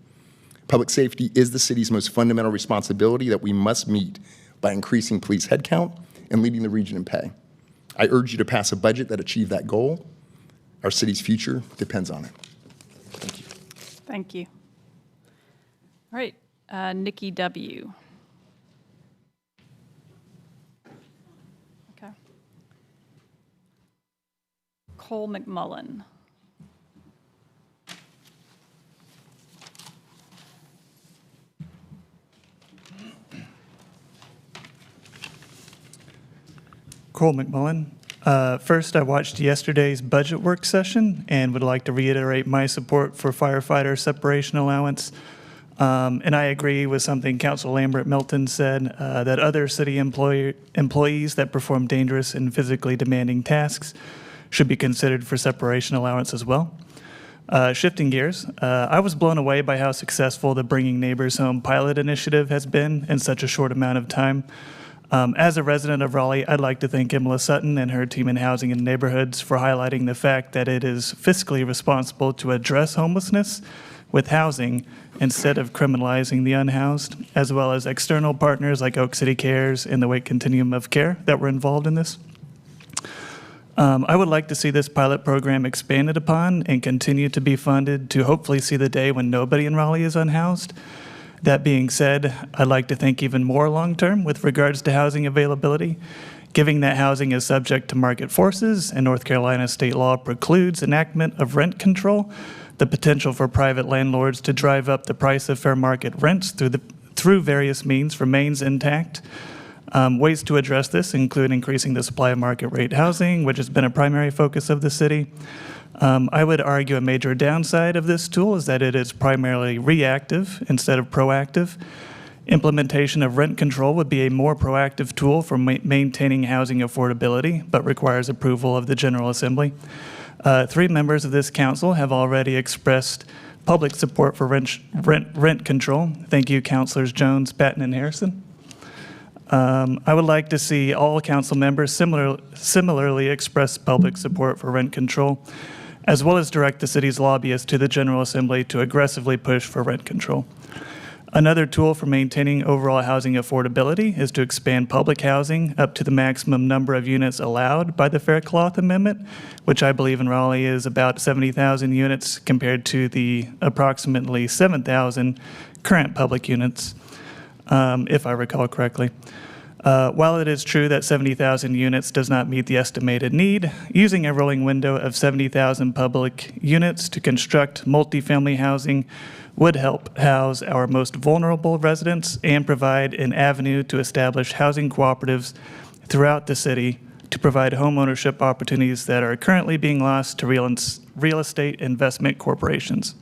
Public safety is the city's most fundamental responsibility that we must meet by increasing police headcount and leading the region in pay. I urge you to pass a budget that achieves that goal. Our city's future depends on it. Thank you. Thank you. All right, Nikki W. Okay. Cole McMullen. Cole McMullen. First, I watched yesterday's budget work session and would like to reiterate my support for firefighter separation allowance. And I agree with something Council Lambert Milton said, that other city employees that perform dangerous and physically demanding tasks should be considered for separation allowance as well. Shifting gears, I was blown away by how successful the Bringing Neighbors Home pilot initiative has been in such a short amount of time. As a resident of Raleigh, I'd like to thank Imla Sutton and her team in Housing and Neighborhoods for highlighting the fact that it is fiscally responsible to address homelessness with housing instead of criminalizing the unhoused, as well as external partners like Oak City Cares and the Wake Continuum of Care that were involved in this. I would like to see this pilot program expanded upon and continue to be funded to hopefully see the day when nobody in Raleigh is unhoused. That being said, I'd like to think even more long-term with regards to housing availability, given that housing is subject to market forces and North Carolina state law precludes enactment of rent control. The potential for private landlords to drive up the price of fair market rents through various means remains intact. Ways to address this include increasing the supply of market rate housing, which has been a primary focus of the city. I would argue a major downside of this tool is that it is primarily reactive instead of proactive. Implementation of rent control would be a more proactive tool for maintaining housing affordability, but requires approval of the General Assembly. 3 members of this council have already expressed public support for rent control. Thank you, Councilors Jones, Patton, and Harrison. I would like to see all council members similarly express public support for rent control, as well as direct the city's lobbyists to the General Assembly to aggressively push for rent control. Another tool for maintaining overall housing affordability is to expand public housing up to the maximum number of units allowed by the Fair Cloth Amendment, which I believe in Raleigh is about 70,000 units compared to the approximately 7,000 current public units, if I recall correctly. While it is true that 70,000 units does not meet the estimated need, using a rolling window of 70,000 public units to construct multifamily housing would help house our most vulnerable residents and provide an avenue to establish housing cooperatives throughout the city to provide home ownership opportunities that are currently being lost to real estate investment corporations.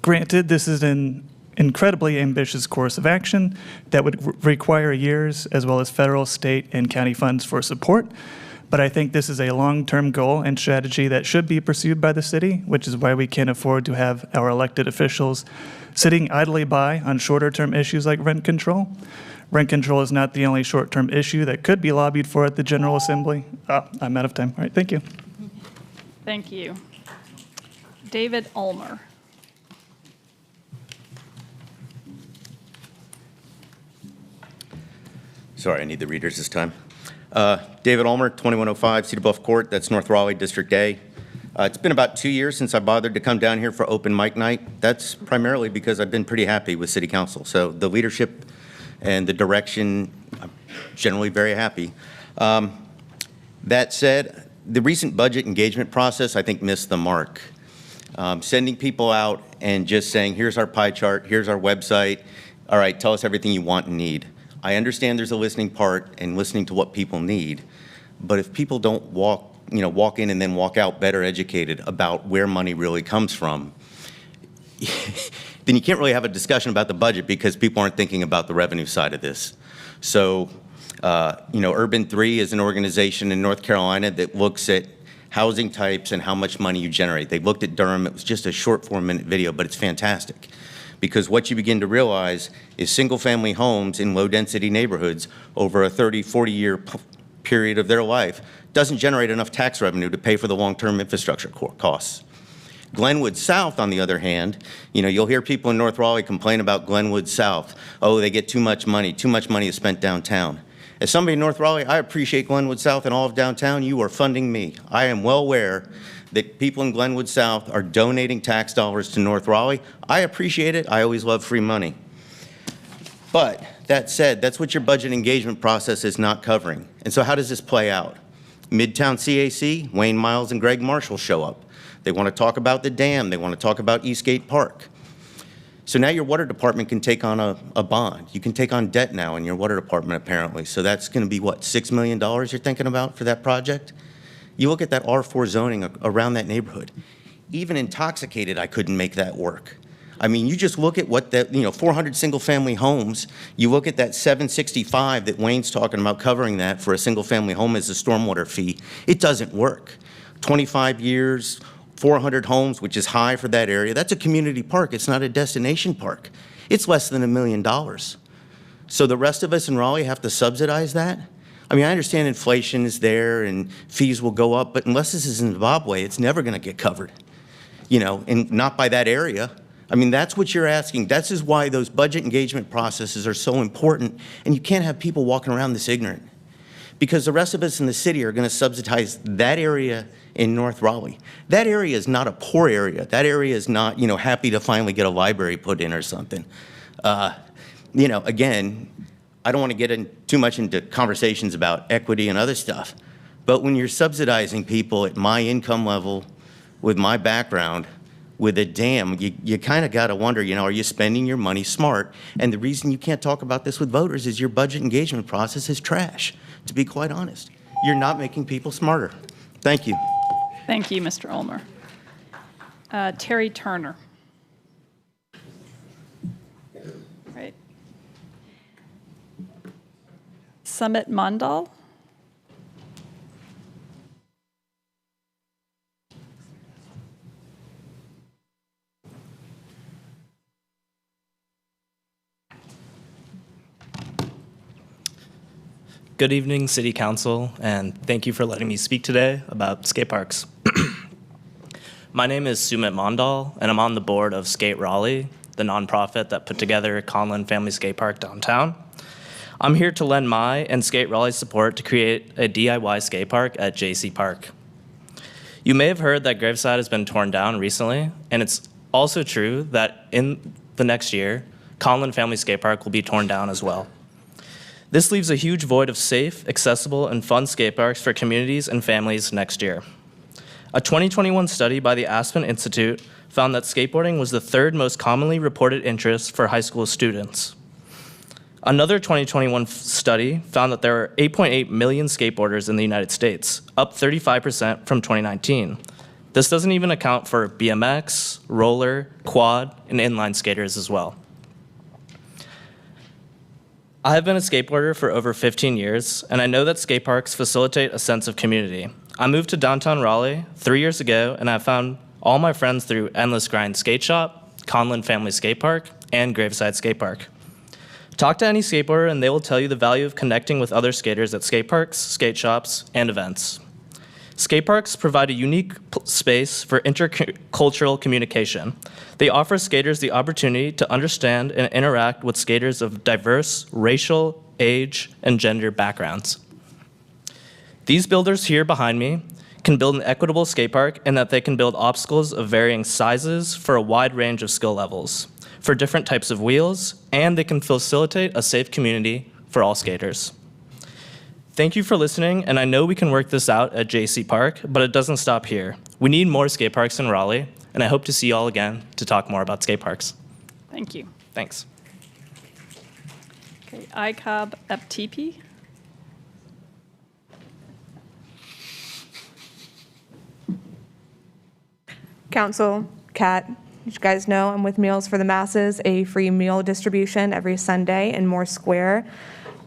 Granted, this is an incredibly ambitious course of action that would require years as well as federal, state, and county funds for support. But I think this is a long-term goal and strategy that should be pursued by the city, which is why we can't afford to have our elected officials sitting idly by on shorter-term issues like rent control. Rent control is not the only short-term issue that could be lobbied for at the General Assembly. I'm out of time. All right, thank you. Thank you. David Ulmer. Sorry, I need the readers this time. David Ulmer, 2105 Cedar Bluff Court, that's North Raleigh, District A. It's been about 2 years since I bothered to come down here for open mic night. That's primarily because I've been pretty happy with City Council. So the leadership and the direction, I'm generally very happy. That said, the recent budget engagement process, I think, missed the mark. Sending people out and just saying, here's our pie chart, here's our website, all right, tell us everything you want and need. I understand there's a listening part and listening to what people need, but if people don't walk in and then walk out better educated about where money really comes from, then you can't really have a discussion about the budget because people aren't thinking about the revenue side of this. So, Urban 3 is an organization in North Carolina that looks at housing types and how much money you generate. They looked at Durham. It was just a short 4-minute video, but it's fantastic. Because what you begin to realize is single-family homes in low-density neighborhoods over a 30, 40-year period of their life doesn't generate enough tax revenue to pay for the long-term infrastructure costs. Glenwood South, on the other hand, you'll hear people in North Raleigh complain about Glenwood South. Oh, they get too much money is spent downtown. As somebody in North Raleigh, I appreciate Glenwood South and all of downtown. You are funding me. I am well aware that people in Glenwood South are donating tax dollars to North Raleigh. I appreciate it. I always love free money. But that said, that's what your budget engagement process is not covering. And so how does this play out? Midtown CAC, Wayne Miles and Greg Marshall show up. They want to talk about the dam. They want to talk about Eastgate Park. So now your water department can take on a bond. You can take on debt now in your water department, apparently. So that's going to be, what, $6 million you're thinking about for that project? You look at that R4 zoning around that neighborhood. Even intoxicated, I couldn't make that work. I mean, you just look at what that, 400 single-family homes, you look at that 765 that Wayne's talking about covering that for a single-family home as a stormwater fee. It doesn't work. 25 years, 400 homes, which is high for that area. That's a community park. It's not a destination park. It's less than $1 million. So the rest of us in Raleigh have to subsidize that? I mean, I understand inflation is there and fees will go up, but unless this is in Zimbabwe, it's never going to get covered, you know, and not by that area. I mean, that's what you're asking. That's just why those budget engagement processes are so important, and you can't have people walking around this ignorant, because the rest of us in the city are going to subsidize that area in North Raleigh. That area is not a poor area. That area is not, you know, happy to finally get a library put in or something. You know, again, I don't want to get too much into conversations about equity and other stuff, but when you're subsidizing people at my income level, with my background, with a dam, you kind of got to wonder, you know, are you spending your money smart? And the reason you can't talk about this with voters is your budget engagement process is trash, to be quite honest. You're not making people smarter. Thank you. Thank you, Mr. Ulmer. Terry Turner. Right. Summit Mandal. Good evening, City Council, and thank you for letting me speak today about skate parks. My name is Sumit Mandal, and I'm on the board of Skate Raleigh, the nonprofit that put together Conlin Family Skate Park downtown. I'm here to lend my and Skate Raleigh's support to create a DIY skate park at JC Park. You may have heard that Graveside has been torn down recently, and it's also true that in the next year, Conlin Family Skate Park will be torn down as well. This leaves a huge void of safe, accessible, and fun skate parks for communities and families next year. A 2021 study by the Aspen Institute found that skateboarding was the third most commonly reported interest for high school students. Another 2021 study found that there are 8.8 million skateboarders in the United States, up 35% from 2019. This doesn't even account for BMX, roller, quad, and inline skaters as well. I have been a skateboarder for over 15 years, and I know that skate parks facilitate a sense of community. I moved to downtown Raleigh 3 years ago, and I found all my friends through Endless Grind Skate Shop, Conlin Family Skate Park, and Graveside Skate Park. Talk to any skateboarder, and they will tell you the value of connecting with other skaters at skate parks, skate shops, and events. Skate parks provide a unique space for intercultural communication. They offer skaters the opportunity to understand and interact with skaters of diverse racial, age, and gender backgrounds. These builders here behind me can build an equitable skate park in that they can build obstacles of varying sizes for a wide range of skill levels, for different types of wheels, and they can facilitate a safe community for all skaters. Thank you for listening, and I know we can work this out at JC Park, but it doesn't stop here. We need more skate parks in Raleigh, and I hope to see you all again to talk more about skate parks. Thank you. Thanks. Okay, ICOB FTP. Council, Kat, as you guys know, I'm with Meals for the Masses, a free meal distribution every Sunday in Moore Square.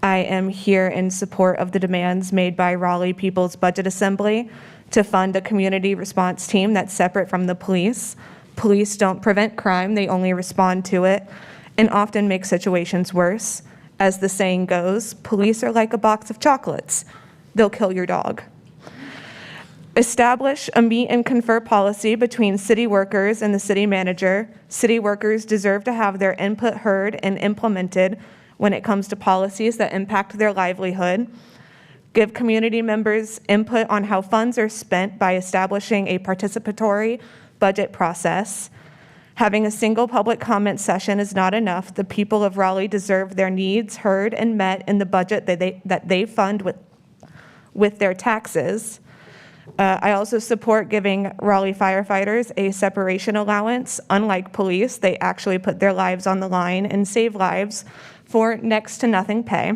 I am here in support of the demands made by Raleigh People's Budget Assembly to fund a community response team that's separate from the police. Police don't prevent crime, they only respond to it, and often make situations worse. As the saying goes, police are like a box of chocolates. They'll kill your dog. Establish a meet and confer policy between city workers and the city manager. City workers deserve to have their input heard and implemented when it comes to policies that impact their livelihood. Give community members input on how funds are spent by establishing a participatory budget process. Having a single public comment session is not enough. The people of Raleigh deserve their needs heard and met in the budget that they fund with their taxes. I also support giving Raleigh firefighters a separation allowance. Unlike police, they actually put their lives on the line and save lives for next to nothing pay.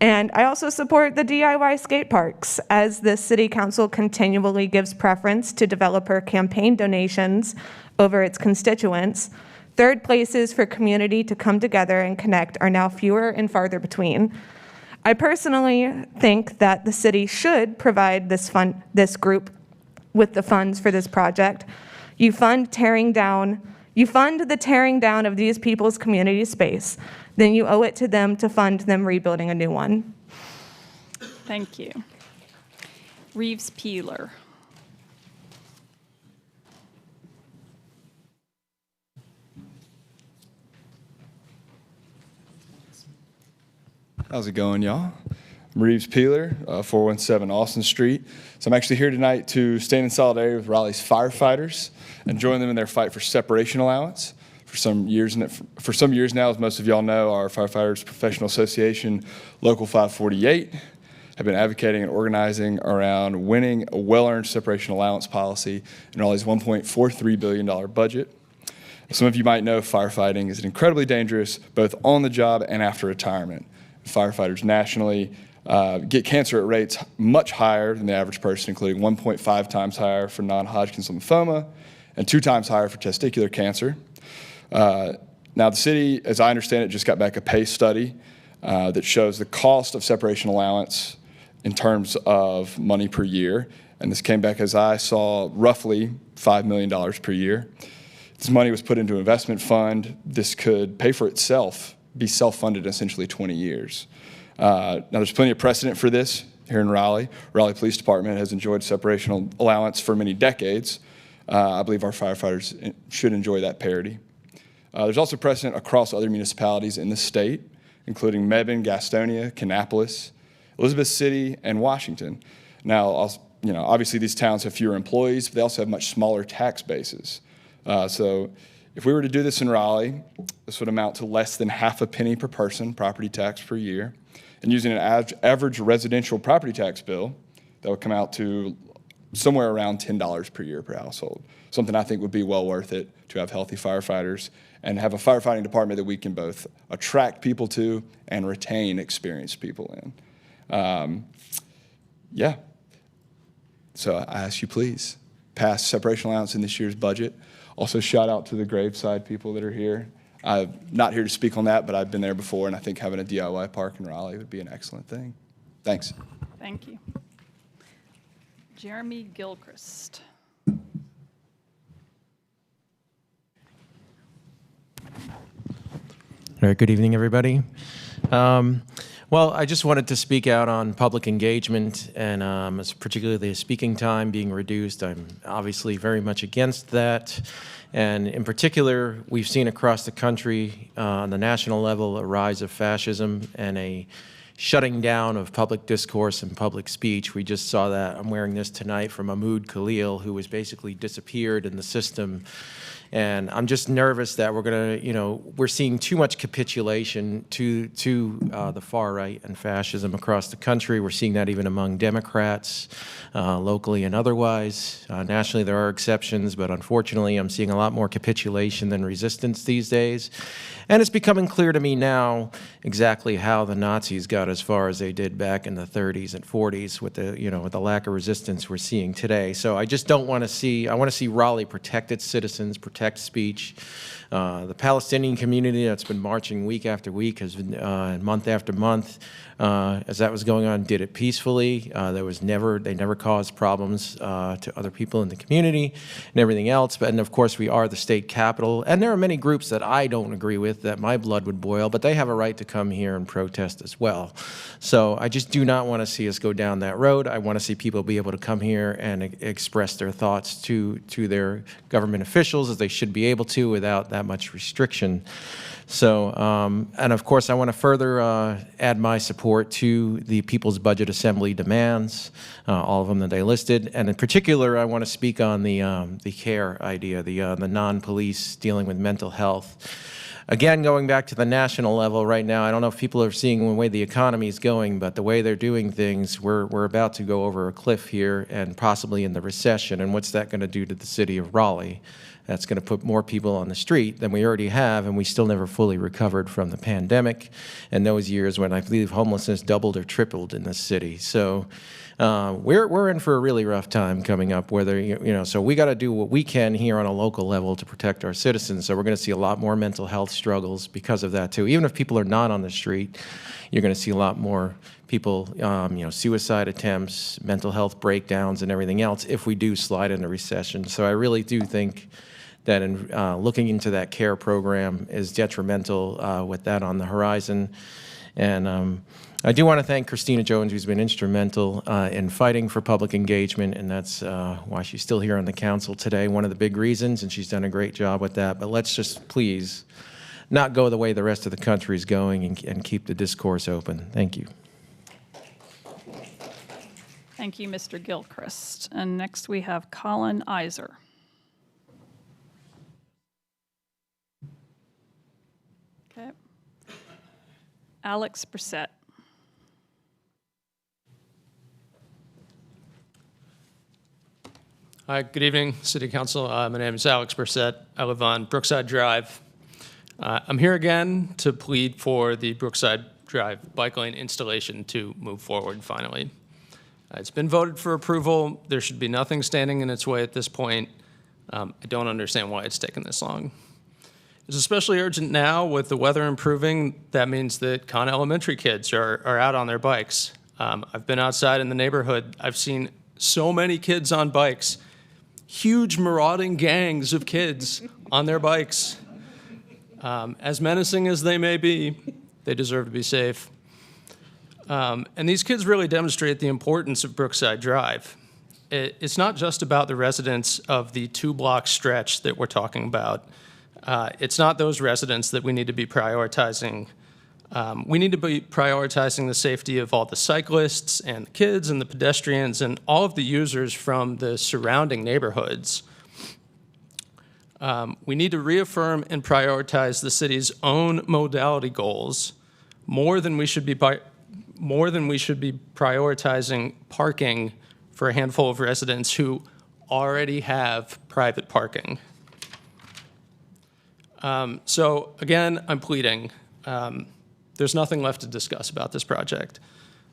And I also support the DIY skate parks, as the City Council continually gives preference to developer campaign donations over its constituents. Third places for community to come together and connect are now fewer and farther between. I personally think that the city should provide this group with the funds for this project. You fund the tearing down of these people's community space. Then you owe it to them to fund them rebuilding a new one. Thank you. Reeves Peeler. How's it going, y'all? I'm Reeves Peeler, 417 Austin Street. So I'm actually here tonight to stand in solidarity with Raleigh's firefighters and join them in their fight for separation allowance. For some years now, as most of y'all know, our Firefighters Professional Association, Local 548, have been advocating and organizing around winning a well-earned separation allowance policy in Raleigh's $1.43 billion budget. Some of you might know firefighting is incredibly dangerous, both on the job and after retirement. Firefighters nationally get cancer at rates much higher than the average person, including 1.5 times higher for non-Hodgkin's lymphoma and 2 times higher for testicular cancer. Now, the city, as I understand it, just got back a pay study that shows the cost of separation allowance in terms of money per year. And this came back, as I saw, roughly $5 million per year. This money was put into an investment fund. This could pay for itself, be self-funded in essentially 20 years. Now, there's plenty of precedent for this here in Raleigh. Raleigh Police Department has enjoyed separation allowance for many decades. I believe our firefighters should enjoy that parity. There's also precedent across other municipalities in the state, including Mebane, Gastonia, Kannapolis, Elizabeth City, and Washington. Now, obviously these towns have fewer employees, but they also have much smaller tax bases. So if we were to do this in Raleigh, this would amount to less than half a penny per person, property tax per year. And using an average residential property tax bill, that would come out to somewhere around $10 per year per household. Something I think would be well worth it to have healthy firefighters and have a firefighting department that we can both attract people to and retain experienced people in. Yeah. So I ask you, please, pass separation allowance in this year's budget. Also, shout out to the graveside people that are here. I'm not here to speak on that, but I've been there before, and I think having a DIY park in Raleigh would be an excellent thing. Thanks. Thank you. Jeremy Gilchrist. All right, good evening, everybody. Well, I just wanted to speak out on public engagement and particularly the speaking time being reduced. I'm obviously very much against that. And in particular, we've seen across the country on the national level a rise of fascism and a shutting down of public discourse and public speech. We just saw that. I'm wearing this tonight from Mahmoud Khalil, who was basically disappeared in the system. And I'm just nervous that we're going to, we're seeing too much capitulation to the far right and fascism across the country. We're seeing that even among Democrats, locally and otherwise. Nationally, there are exceptions, but unfortunately, I'm seeing a lot more capitulation than resistance these days. And it's becoming clear to me now exactly how the Nazis got as far as they did back in the 30s and 40s with the, with the lack of resistance we're seeing today. So I just don't want to see, I want to see Raleigh protect its citizens, protect speech. The Palestinian community that's been marching week after week, has been month after month, as that was going on, did it peacefully. They never caused problems to other people in the community and everything else. And of course, we are the state capital. And there are many groups that I don't agree with, that my blood would boil, but they have a right to come here and protest as well. So I just do not want to see us go down that road. I want to see people be able to come here and express their thoughts to their government officials, as they should be able to, without that much restriction. So, and of course, I want to further add my support to the People's Budget Assembly demands, all of them that they listed. And in particular, I want to speak on the CARE idea, the non-police dealing with mental health. Again, going back to the national level right now, I don't know if people are seeing the way the economy is going, but the way they're doing things, we're about to go over a cliff here and possibly in the recession. And what's that going to do to the city of Raleigh? That's going to put more people on the street than we already have, and we still never fully recovered from the pandemic and those years when I believe homelessness doubled or tripled in this city. So we're in for a really rough time coming up, so we got to do what we can here on a local level to protect our citizens. So we're going to see a lot more mental health struggles because of that too. Even if people are not on the street, you're going to see a lot more people, suicide attempts, mental health breakdowns, and everything else if we do slide into recession. So I really do think that in looking into that care program is detrimental with that on the horizon. And I do want to thank Christina Jones, who's been instrumental in fighting for public engagement, and that's why she's still here on the council today, one of the big reasons, and she's done a great job with that. But let's just please not go the way the rest of the country is going and keep the discourse open. Thank you. Thank you, Mr. Gilchrist. And next we have Colin Iser. Okay. Alex Brissett. Hi, good evening, City Council. My name is Alex Brissett. I live on Brookside Drive. I'm here again to plead for the Brookside Drive bike lane installation to move forward finally. It's been voted for approval. There should be nothing standing in its way at this point. I don't understand why it's taken this long. It's especially urgent now with the weather improving. That means that Con Elementary kids are out on their bikes. I've been outside in the neighborhood. I've seen so many kids on bikes, huge marauding gangs of kids on their bikes. As menacing as they may be, they deserve to be safe. And these kids really demonstrate the importance of Brookside Drive. It's not just about the residents of the 2-block stretch that we're talking about. It's not those residents that we need to be prioritizing. We need to be prioritizing the safety of all the cyclists and the kids and the pedestrians and all of the users from the surrounding neighborhoods. We need to reaffirm and prioritize the city's own modality goals more than we should be prioritizing parking for a handful of residents who already have private parking. So again, I'm pleading. There's nothing left to discuss about this project.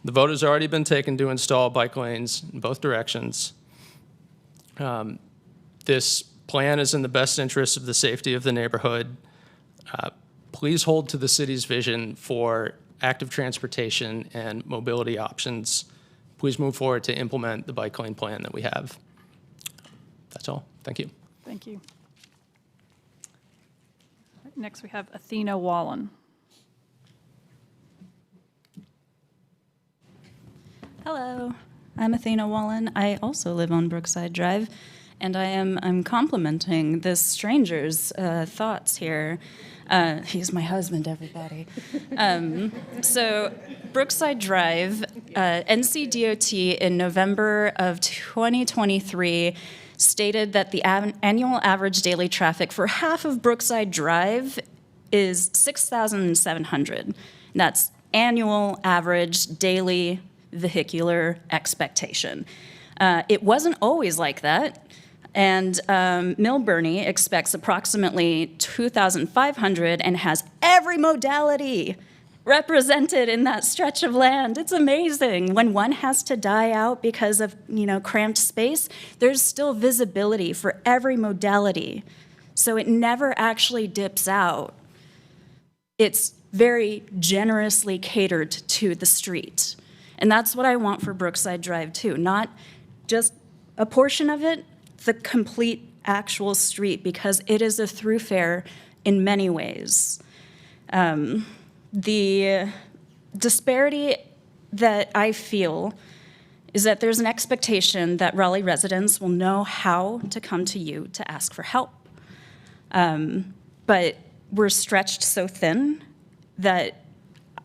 The vote has already been taken to install bike lanes in both directions. This plan is in the best interest of the safety of the neighborhood. Please hold to the city's vision for active transportation and mobility options. Please move forward to implement the bike lane plan that we have. That's all. Thank you. Thank you. Next we have Athena Wallen. Hello, I'm Athena Wallen. I also live on Brookside Drive, and I'm complimenting this stranger's thoughts here. He's my husband, everybody. So Brookside Drive, NCDOT in November of 2023 stated that the annual average daily traffic for half of Brookside Drive is 6,700. That's annual average daily vehicular expectation. It wasn't always like that. And Milburnie expects approximately 2,500 and has every modality represented in that stretch of land. It's amazing. When one has to die out because of, cramped space, there's still visibility for every modality. So it never actually dips out. It's very generously catered to the street. And that's what I want for Brookside Drive too. Not just a portion of it, the complete actual street, because it is a thoroughfare in many ways. The disparity that I feel is that there's an expectation that Raleigh residents will know how to come to you to ask for help. But we're stretched so thin that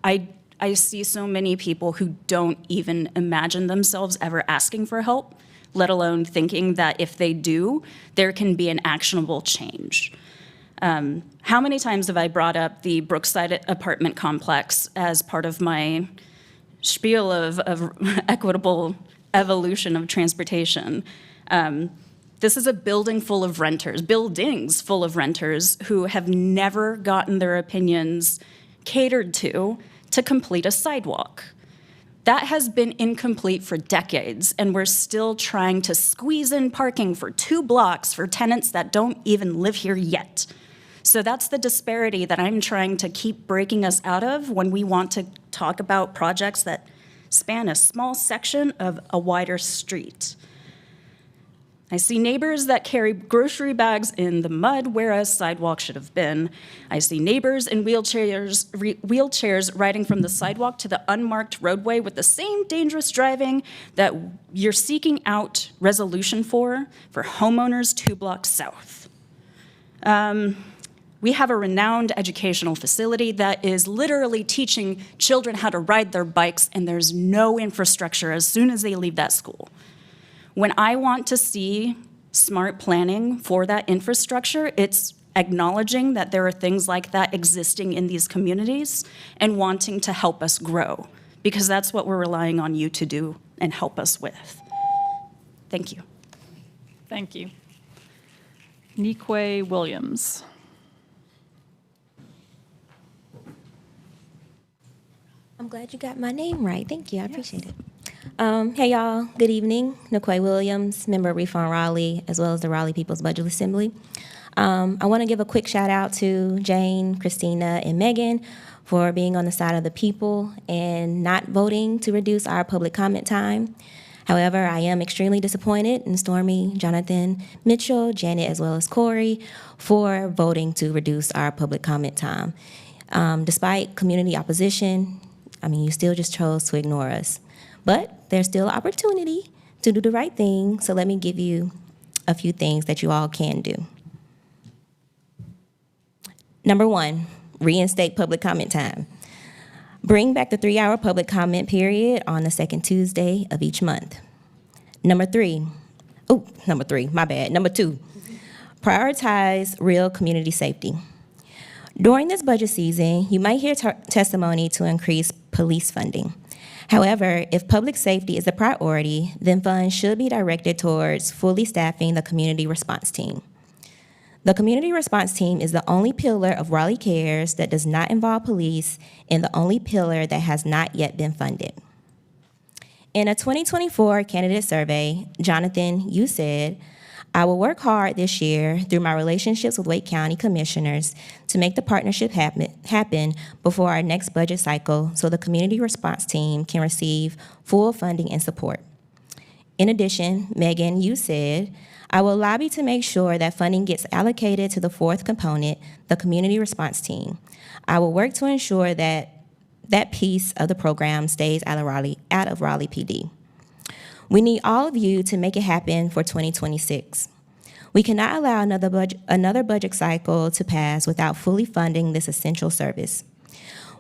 I see so many people who don't even imagine themselves ever asking for help, let alone thinking that if they do, there can be an actionable change. How many times have I brought up the Brookside apartment complex as part of my spiel of equitable evolution of transportation? This is a buildings full of renters who have never gotten their opinions catered to complete a sidewalk. That has been incomplete for decades, and we're still trying to squeeze in parking for 2 blocks for tenants that don't even live here yet. So that's the disparity that I'm trying to keep breaking us out of when we want to talk about projects that span a small section of a wider street. I see neighbors that carry grocery bags in the mud where a sidewalk should have been. I see neighbors in wheelchairs riding from the sidewalk to the unmarked roadway with the same dangerous driving that you're seeking out resolution for homeowners 2 blocks south. We have a renowned educational facility that is literally teaching children how to ride their bikes, and there's no infrastructure as soon as they leave that school. When I want to see smart planning for that infrastructure, it's acknowledging that there are things like that existing in these communities and wanting to help us grow, because that's what we're relying on you to do and help us with. Thank you. Thank you. Nikwe Williams. I'm glad you got my name right. Thank you. I appreciate it. Hey, y'all. Good evening. Nikwe Williams, member of Refund Raleigh, as well as the Raleigh People's Budget Assembly. I want to give a quick shout out to Jane, Christina, and Megan for being on the side of the people and not voting to reduce our public comment time. However, I am extremely disappointed in Stormy, Jonathan, Mitchell, Janet, as well as Corey for voting to reduce our public comment time. Despite community opposition, you still just chose to ignore us. But there's still opportunity to do the right thing, so let me give you a few things that you all can do. Number 1, reinstate public comment time. Bring back the 3-hour public comment period on the second Tuesday of each month. Number 2, prioritize real community safety. During this budget season, you might hear testimony to increase police funding. However, if public safety is a priority, then funds should be directed towards fully staffing the community response team. The community response team is the only pillar of Raleigh Cares that does not involve police and the only pillar that has not yet been funded. In a 2024 candidate survey, Jonathan, you said, "I will work hard this year through my relationships with Wake County commissioners to make the partnership happen before our next budget cycle so the community response team can receive full funding and support." In addition, Megan, you said, "I will lobby to make sure that funding gets allocated to the fourth component, the community response team. I will work to ensure that that piece of the program stays out of Raleigh PD." We need all of you to make it happen for 2026. We cannot allow another budget cycle to pass without fully funding this essential service.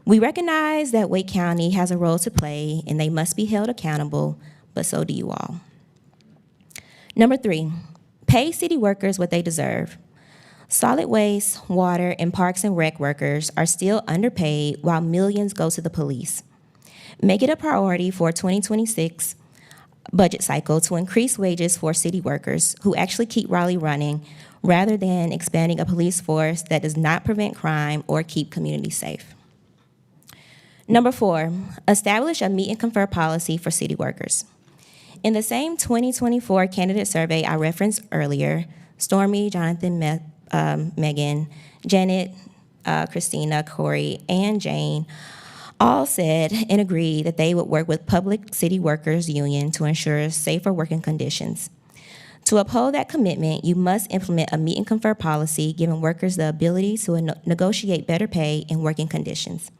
We recognize that Wake County has a role to play and they must be held accountable, but so do you all. Number 3, pay city workers what they deserve. Solid waste, water, and parks and rec workers are still underpaid while millions go to the police. Make it a priority for 2026 budget cycle to increase wages for city workers who actually keep Raleigh running rather than expanding a police force that does not prevent crime or keep communities safe. Number 4, establish a meet and confer policy for city workers. In the same 2024 candidate survey I referenced earlier, Stormy, Jonathan, Megan, Janet, Christina, Corey, and Jane all said and agreed that they would work with Public City Workers Union to ensure safer working conditions. To uphold that commitment, you must implement a meet and confer policy, giving workers the ability to negotiate better pay and working conditions.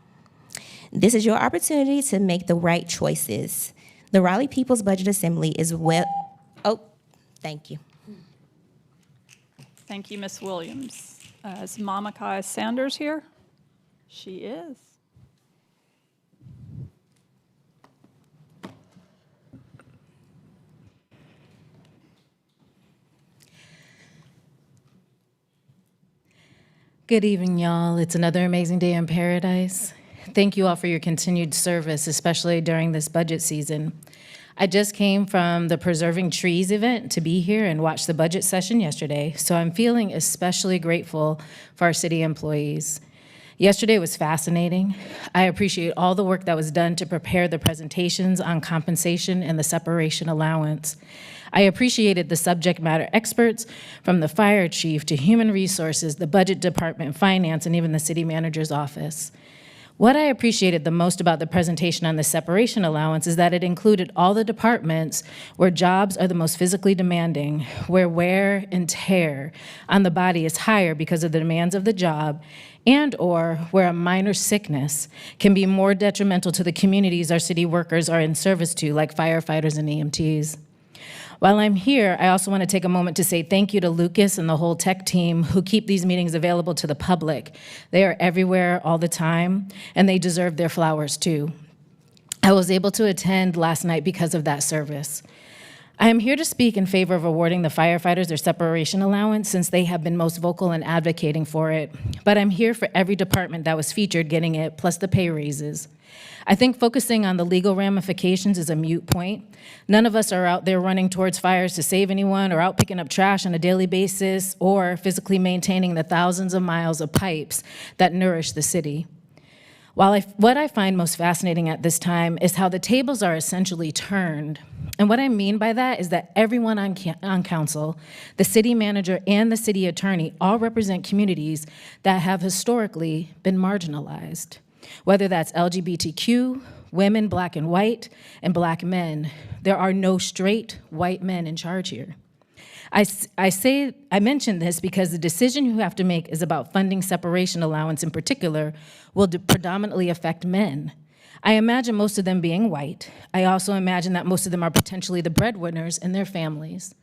This is your opportunity to make the right choices. The Raleigh People's Budget Assembly is thank you. Thank you, Ms. Williams. Is Mamakai Sanders here? She is. Good evening, y'all. It's another amazing day in paradise. Thank you all for your continued service, especially during this budget season. I just came from the Preserving Trees event to be here and watch the budget session yesterday, so I'm feeling especially grateful for our city employees. Yesterday was fascinating. I appreciate all the work that was done to prepare the presentations on compensation and the separation allowance. I appreciated the subject matter experts from the fire chief to human resources, the budget department, finance, and even the city manager's office. What I appreciated the most about the presentation on the separation allowance is that it included all the departments where jobs are the most physically demanding, where wear and tear on the body is higher because of the demands of the job, and or where a minor sickness can be more detrimental to the communities our city workers are in service to, like firefighters and EMTs. While I'm here, I also want to take a moment to say thank you to Lucas and the whole tech team who keep these meetings available to the public. They are everywhere all the time, and they deserve their flowers too. I was able to attend last night because of that service. I am here to speak in favor of awarding the firefighters their separation allowance since they have been most vocal in advocating for it, but I'm here for every department that was featured getting it, plus the pay raises. I think focusing on the legal ramifications is a moot point. None of us are out there running towards fires to save anyone or out picking up trash on a daily basis or physically maintaining the thousands of miles of pipes that nourish the city. What I find most fascinating at this time is how the tables are essentially turned. And what I mean by that is that everyone on council, the city manager and the city attorney all represent communities that have historically been marginalized. Whether that's LGBTQ, women, black and white, and black men, there are no straight white men in charge here. I mention this because the decision you have to make is about funding separation allowance in particular will predominantly affect men. I imagine most of them being white. I also imagine that most of them are potentially the breadwinners in their families.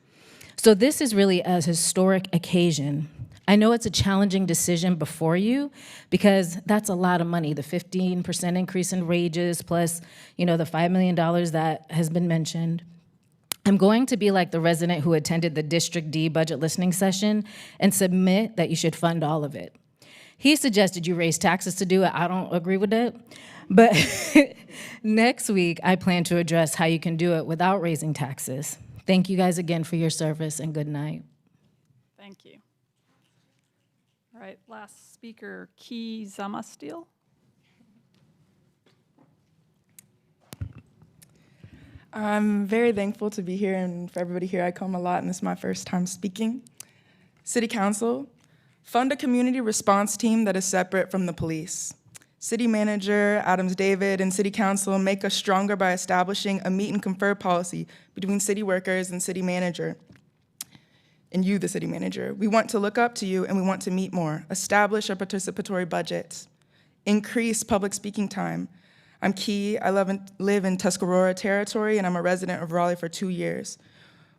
So this is really a historic occasion. I know it's a challenging decision before you because that's a lot of money, the 15% increase in wages plus, the $5 million that has been mentioned. I'm going to be like the resident who attended the District D budget listening session and submit that you should fund all of it. He suggested you raise taxes to do it. I don't agree with it. But next week, I plan to address how you can do it without raising taxes. Thank you guys again for your service and good night. Thank you. All right, last speaker, Key Zamastil. I'm very thankful to be here and for everybody here. I come a lot and this is my first time speaking. City Council, fund a community response team that is separate from the police. City Manager Adams David and City Council make us stronger by establishing a meet and confer policy between city workers and city manager. And you, the city manager. We want to look up to you and we want to meet more. Establish a participatory budget. Increase public speaking time. I'm Key, I live in Tuscarora territory and I'm a resident of Raleigh for 2 years.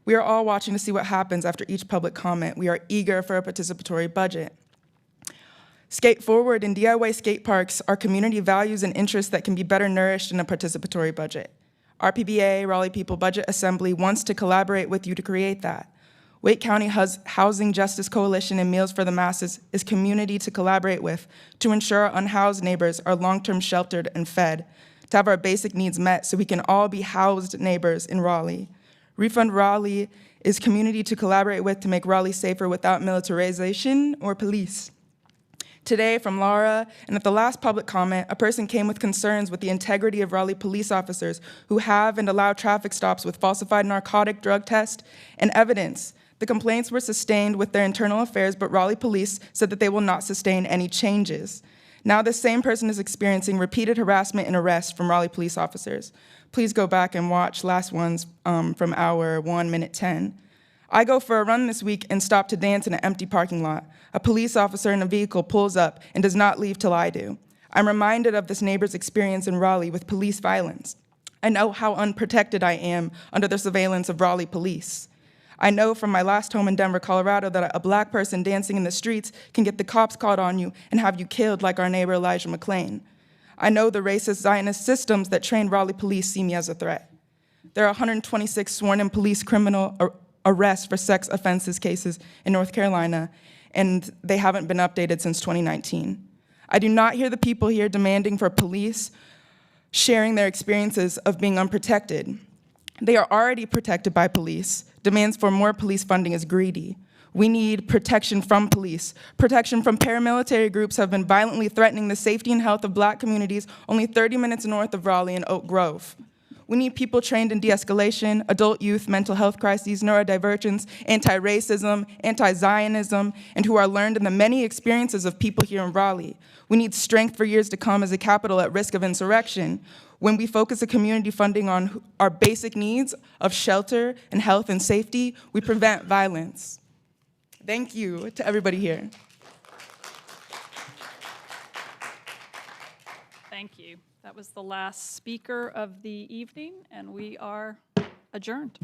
We are all watching to see what happens after each public comment. We are eager for a participatory budget. Skate forward in DIY skate parks are community values and interests that can be better nourished in a participatory budget. RPBA, Raleigh People Budget Assembly, wants to collaborate with you to create that. Wake County Housing Justice Coalition and Meals for the Masses is community to collaborate with to ensure our unhoused neighbors are long-term sheltered and fed, to have our basic needs met so we can all be housed neighbors in Raleigh. Refund Raleigh is community to collaborate with to make Raleigh safer without militarization or police. Today, from Laura, and at the last public comment, a person came with concerns with the integrity of Raleigh police officers who have and allow traffic stops with falsified narcotic drug tests and evidence. The complaints were sustained with their internal affairs, but Raleigh police said that they will not sustain any changes. Now this same person is experiencing repeated harassment and arrest from Raleigh police officers. Please go back and watch last one's from hour 1:10. I go for a run this week and stop to dance in an empty parking lot. A police officer in a vehicle pulls up and does not leave till I do. I'm reminded of this neighbor's experience in Raleigh with police violence. I know how unprotected I am under the surveillance of Raleigh police. I know from my last home in Denver, Colorado, that a black person dancing in the streets can get the cops called on you and have you killed like our neighbor Elijah McClain. I know the racist Zionist systems that train Raleigh police see me as a threat. There are 126 sworn-in police criminal arrests for sex offenses cases in North Carolina, and they haven't been updated since 2019. I do not hear the people here demanding for police sharing their experiences of being unprotected. They are already protected by police. Demands for more police funding is greedy. We need protection from police. Protection from paramilitary groups have been violently threatening the safety and health of black communities only 30 minutes north of Raleigh and Oak Grove. We need people trained in de-escalation, adult youth mental health crises, neurodivergence, anti-racism, anti-Zionism, and who are learned in the many experiences of people here in Raleigh. We need strength for years to come as a capital at risk of insurrection. When we focus the community funding on our basic needs of shelter and health and safety, we prevent violence. Thank you to everybody here. Thank you. That was the last speaker of the evening, and we are adjourned.